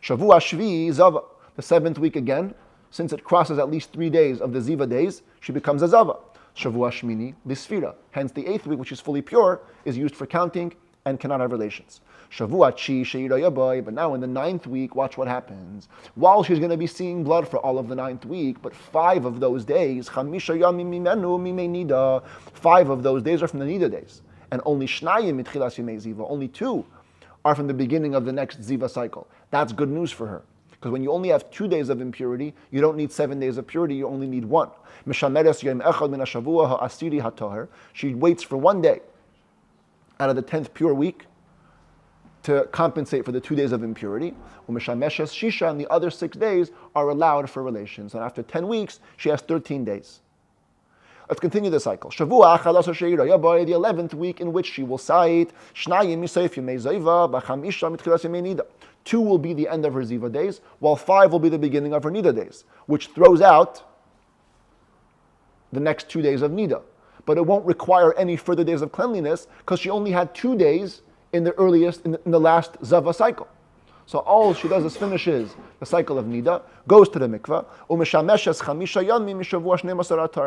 Shavua shvi zava. The 7th week again, since it crosses at least 3 days of the ziva days, she becomes a zava. Shavua shmini lisfira. Hence the 8th week, which is fully pure, is used for counting and cannot have relations. Shavua chi sheiraya bay. But now in the 9th week, watch what happens. While she's going to be seeing blood for all of the 9th week, but 5 of those days, 5 of those days are from the nida days. And only shnayim mitchilas yimei ziva. Only 2 are from the beginning of the next ziva cycle. That's good news for her. Because when you only have 2 days of impurity, you don't need 7 days of purity, you only need 1. She waits for 1 day out of the 10th pure week to compensate for the 2 days of impurity. Umeshameshes shisha, and the other 6 days are allowed for relations. And after 10 weeks, she has 13 days. Let's continue the cycle. Shavua achalas sheira yaboy, the 11th week in which she will sight. Shnayim misayif yemei zayva, b'chamisha mitchilas yemei nida. 2 will be the end of her ziva days, while 5 will be the beginning of her nida days, which throws out the next 2 days of nida. But it won't require any further days of cleanliness, because she only had 2 days in the last zava cycle. So all she does is finishes the cycle of nida, goes to the mikvah,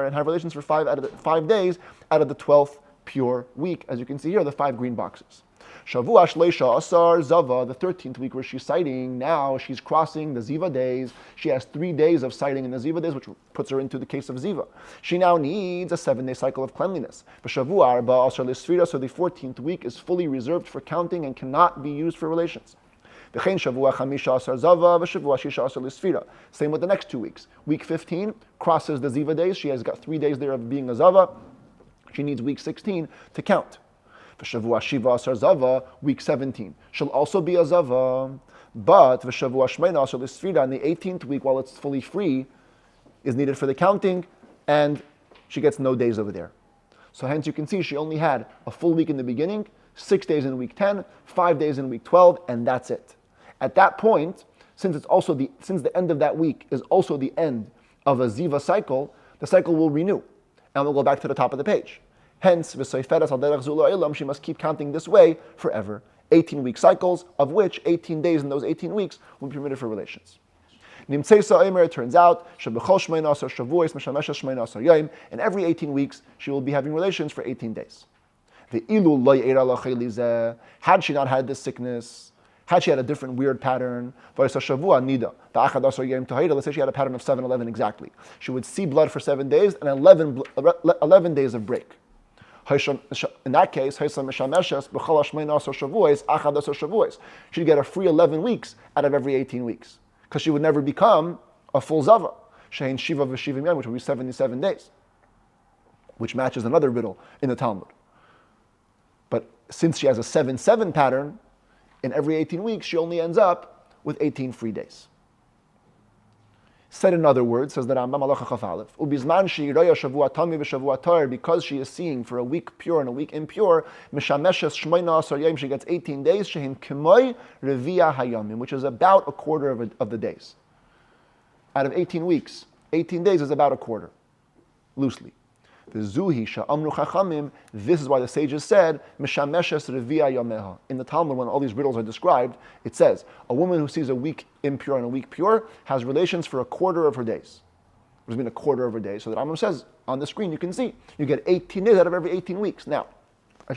and have relations for 5 days out of the 12th pure week, as you can see here, the 5 green boxes. Shavua shleisha asar zava, the 13th week where she's sighting. Now she's crossing the ziva days. She has 3 days of sighting in the ziva days, which puts her into the case of ziva. She now needs a 7-day cycle of cleanliness. Shavua arba asar lisfira, so the 14th week is fully reserved for counting and cannot be used for relations. Same with the next 2 weeks. Week 15 crosses the ziva days. She has got 3 days there of being a zava. She needs week 16 to count. V'shavua shiva asar zava, week 17. She'll also be a zava, but v'shavua shmeina asar lisfira, in the 18th week, while it's fully free, is needed for the counting, and she gets no days over there. So hence you can see she only had a full week in the beginning, 6 days in week 10, 5 days in week 12, and that's it. At that point, since the end of that week is also the end of a ziva cycle, the cycle will renew, and we'll go back to the top of the page. Hence, she must keep counting this way forever. 18-week cycles, of which 18 days in those 18 weeks will be permitted for relations. It turns out, in every 18 weeks, she will be having relations for 18 days. Had she not had this sickness, had she had a different weird pattern, let's say she had a pattern of 7-11 exactly. She would see blood for 7 days and 11 days of break. In that case, she'd get a free 11 weeks out of every 18 weeks, because she would never become a full zava, which would be 77 days, which matches another riddle in the Talmud. But since she has a 7-7 pattern, in every 18 weeks, she only ends up with 18 free days. Said in other words, says the Rambam, Halacha Chaf Aleph, Ubizman she'iraya shavua tami v'shavua tar, because she is seeing for a week pure and a week impure, mishameshes shmoina asar yom, she gets 18 days, shehin k'moy revia hayamim, which is about a quarter of the days. Out of 18 weeks, 18 days is about a quarter, loosely. This is why the sages said, Mishameshes revia yameha. In the Talmud, when all these riddles are described, it says, a woman who sees a week impure and a week pure has relations for a quarter of her days. There's been a quarter of her days. So the Rambam says, on the screen you can see, you get 18 days out of every 18 weeks. Now, I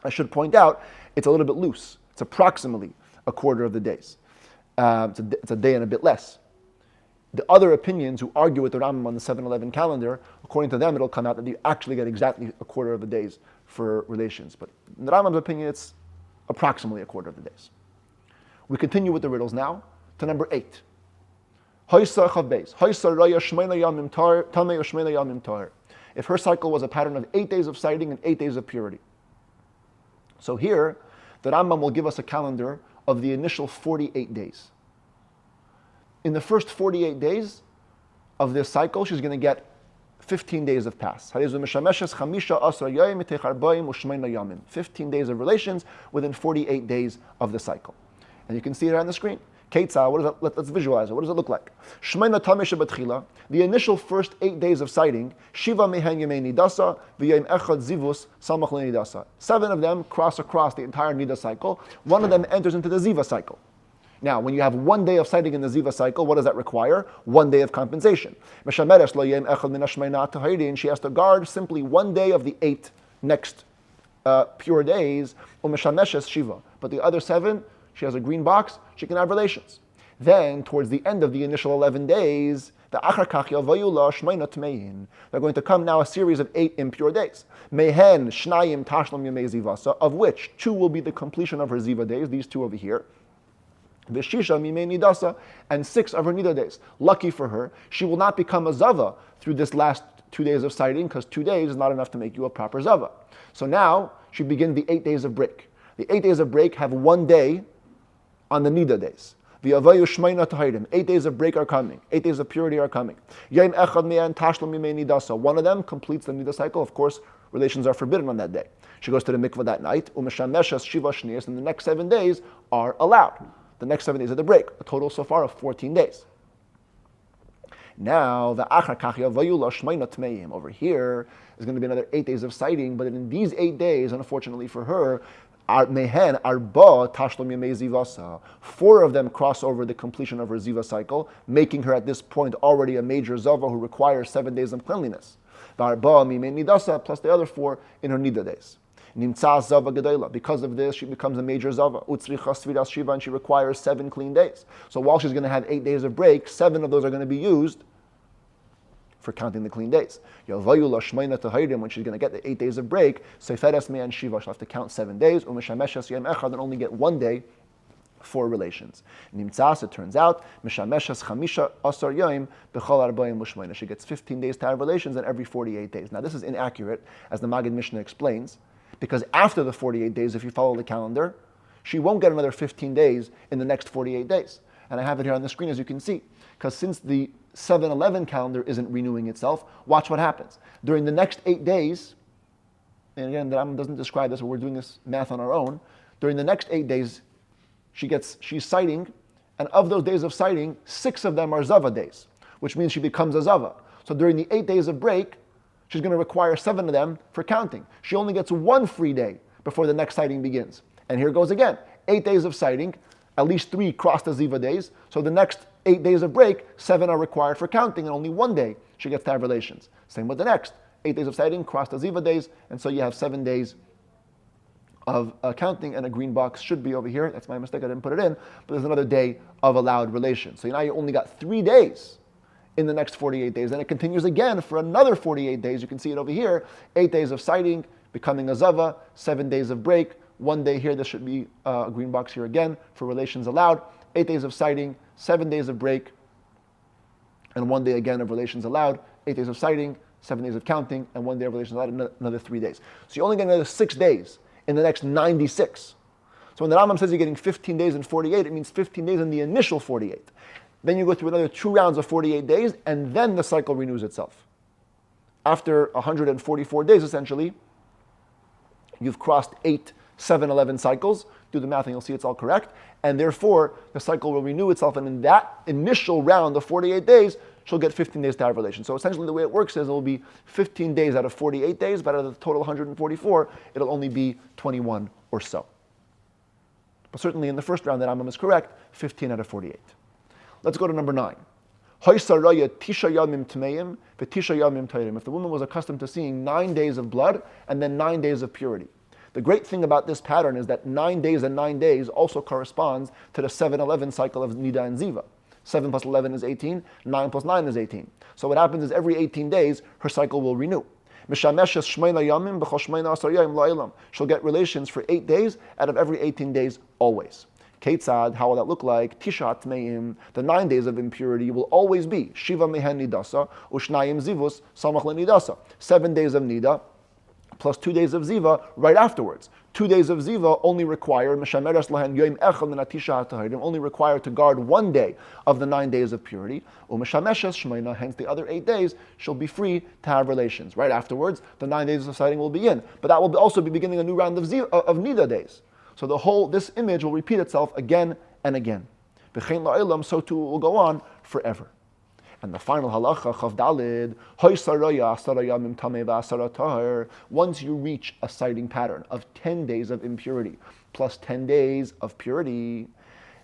should point out, it's a little bit loose. It's approximately a quarter of the days. It's a day and a bit less. The other opinions who argue with the Rambam on the 7-11 calendar, according to them, it'll come out that you actually get exactly a quarter of the days for relations. But in the Rambam's opinion, it's approximately a quarter of the days. We continue with the riddles now to number 8. If her cycle was a pattern of 8 days of sighting and 8 days of purity. So here, the Rambam will give us a calendar of the initial 48 days. In the first 48 days of this cycle, she's going to get 15 days of pass. 15 days of relations within 48 days of the cycle. And you can see it on the screen. Let's visualize it. What does it look like? The initial first 8 days of sighting, 7 of them cross across the entire nida cycle. 1 of them enters into the ziva cycle. Now, when you have 1 day of sighting in the ziva cycle, what does that require? 1 day of compensation. And she has to guard simply 1 day of the 8 next pure days. But the other 7, she has a green box, she can have relations. Then, towards the end of the initial 11 days, they're going to come now a series of 8 impure days. Of which 2 will be the completion of her ziva days, these 2 over here. And 6 of her nida days. Lucky for her, she will not become a zava through this last 2 days of sighting, because 2 days is not enough to make you a proper zava. So now she begins the 8 days of break. The 8 days of break have 1 day on the nida days. The 8 days of break are coming. 8 days of purity are coming. 1 of them completes the nida cycle. Of course, relations are forbidden on that day. She goes to the mikvah that night. And the next 7 days are allowed. The next 7 days of the break, a total so far of 14 days. Now, the over here is going to be another 8 days of sighting, but in these 8 days, unfortunately for her, 4 of them cross over the completion of her ziva cycle, making her at this point already a major zava who requires 7 days of cleanliness. Plus the other 4 in her nida days. Because of this, she becomes a major zava. And she requires 7 clean days. So while she's going to have 8 days of break, 7 of those are going to be used for counting the clean days. When she's going to get the 8 days of break, she'll have to count 7 days, and only get 1 day for relations. It turns out, she gets 15 days to have relations in every 48 days. Now this is inaccurate, as the Maggid Mishneh explains, because after the 48 days, if you follow the calendar, she won't get another 15 days in the next 48 days. And I have it here on the screen, as you can see. Because since the 7/11 calendar isn't renewing itself, watch what happens. During the next 8 days, and again, the Rambam doesn't describe this, but we're doing this math on our own. During the next 8 days, she's sighting, and of those days of sighting, 6 of them are Zava days, which means she becomes a Zava. So during the 8 days of break, she's going to require 7 of them for counting. She only gets 1 free day before the next sighting begins. And here goes again. 8 days of sighting, at least 3 cross the Ziva days. So the next 8 days of break, 7 are required for counting, and only 1 day she gets to have relations. Same with the next. 8 days of sighting, cross the Ziva days, and so you have 7 days of counting, and a green box should be over here. That's my mistake, I didn't put it in, but there's another day of allowed relations. So now you only got 3 days in the next 48 days. Then it continues again for another 48 days. You can see it over here. 8 days of sighting, becoming a Zava, 7 days of break, 1 day here. This should be a green box here again for relations allowed. 8 days of sighting, 7 days of break, and 1 day again of relations allowed. 8 days of sighting, 7 days of counting, and 1 day of relations allowed, another 3 days. So you only get another 6 days in the next 96. So when the Rambam says you're getting 15 days and 48, it means 15 days in the initial 48. Then you go through another 2 rounds of 48 days, and then the cycle renews itself. After 144 days, essentially, you've crossed 8, 7, 11 cycles. Do the math and you'll see it's all correct. And therefore, the cycle will renew itself, and in that initial round of 48 days, she'll get 15 days to have relation. So essentially the way it works is it will be 15 days out of 48 days, but out of the total 144, it'll only be 21 or so. But certainly in the first round, that Rambam is correct, 15 out of 48. Let's go to number 9. If the woman was accustomed to seeing 9 days of blood and then 9 days of purity. The great thing about this pattern is that 9 days and 9 days also corresponds to the 7/11 cycle of Nida and Ziva. 7 plus 11 is 18, 9 plus 9 is 18. So what happens is every 18 days, her cycle will renew. She'll get relations for 8 days out of every 18 days always. Ketzad, how will that look like? Tishat meim, the 9 days of impurity will always be Shiva mehen nidasa, Ushnayim zivus, Samach lenidasa. 7 days of nida, plus 2 days of ziva right afterwards. 2 days of ziva only require only required to guard 1 day of the 9 days of purity. Hence the other 8 days she'll be free to have relations. Right afterwards, the 9 days of sighting will begin, but that will also be beginning a new round of nida days. So this image will repeat itself again and again. So too it will go on forever. And the final halacha, Chav Dalid, once you reach a sighting pattern of 10 days of impurity plus 10 days of purity,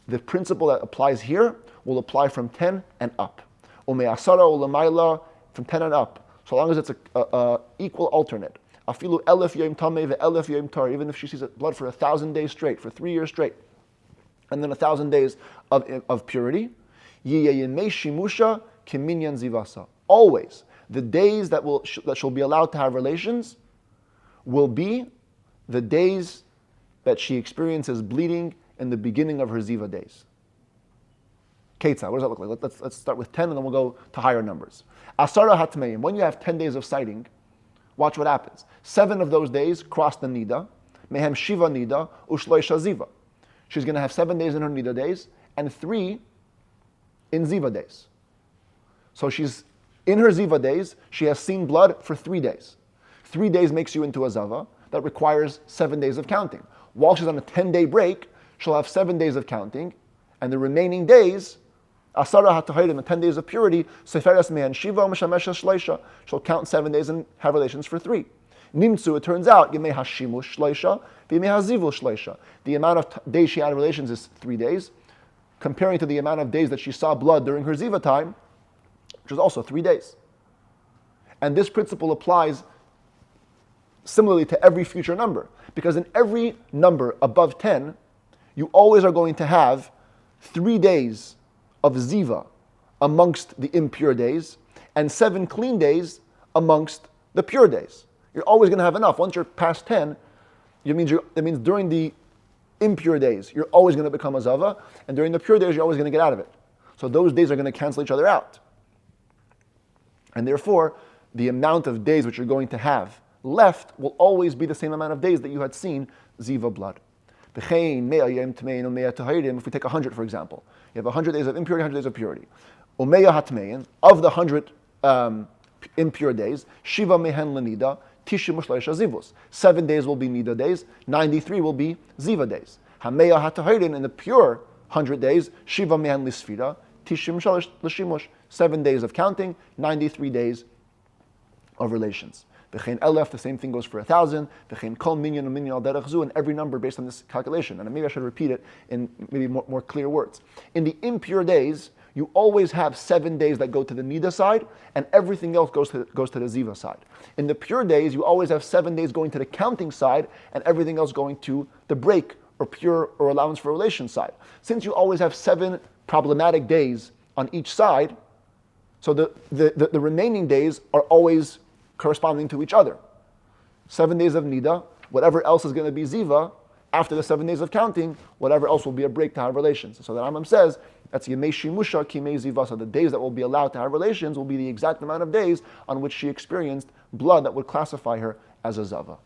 the principle that applies here will apply from 10 and up. From 10 and up, so long as it's a equal alternate. Afilu elef yom tameh ve'elef yom tar, even if she sees blood for 1,000 days straight, for 3 years straight, and then 1,000 days of purity, yiyeh shimusha kiminyan zivasa. Always, the days that she'll be allowed to have relations will be the days that she experiences bleeding in the beginning of her ziva days. Ketzah, what does that look like? Let's start with 10 and then we'll go to higher numbers. Asara hatmeim, when you have 10 days of sighting, watch what happens. 7 of those days cross the nida, mehem shiva nida, ushloisha ziva. She's going to have 7 days in her nida days and 3 in ziva days. So she's in her ziva days, she has seen blood for 3 days. 3 days makes you into a zava. That requires 7 days of counting. While she's on a 10-day break, she'll have 7 days of counting, and the remaining days, asara hatahayim, the 10 days of purity, seferas mehan shiva mishamesha shleisha, she'll count 7 days and have relations for 3. Nimtzu, it turns out, yemei hashimush shleisha, v'yemei hazivu shleisha. The amount of days she had relations is 3 days, comparing to the amount of days that she saw blood during her ziva time, which is also 3 days. And this principle applies similarly to every future number, because in every number above 10, you always are going to have 3 days of ziva amongst the impure days, and 7 clean days amongst the pure days. You're always going to have enough. Once you're past 10, that means during the impure days, you're always going to become a zava, and during the pure days, you're always going to get out of it. So those days are going to cancel each other out. And therefore, the amount of days which you're going to have left will always be the same amount of days that you had seen ziva blood. If we take 100, for example, you have 100 days of impurity, 100 days of purity. Umeya hatmein, of the 100 impure days, Shiva mehen lenida, Tishim u'shleisha zivus. 7 days will be nida days, 93 will be ziva days. Hameya hatahirin, in the pure 100 days, Shiva mehen lisfira, Tishim shalish l'shimush. 7 days of counting, 93 days of relations. V'chein elef, the same thing goes for 1,000. V'chein kol minyan u'minyan al derech zu, and every number based on this calculation. And maybe I should repeat it in maybe more clear words. In the impure days, you always have 7 days that go to the nida side, and everything else goes to the ziva side. In the pure days, you always have 7 days going to the counting side, and everything else going to the break, or pure, or allowance for relation side. Since you always have 7 problematic days on each side, so the remaining days are always corresponding to each other. 7 days of nida, whatever else is going to be ziva, after the 7 days of counting, whatever else will be a break to have relations. So the Rambam says, that's Yemei Shimusha Kimei Ziva. So the days that will be allowed to have relations will be the exact amount of days on which she experienced blood that would classify her as a zava.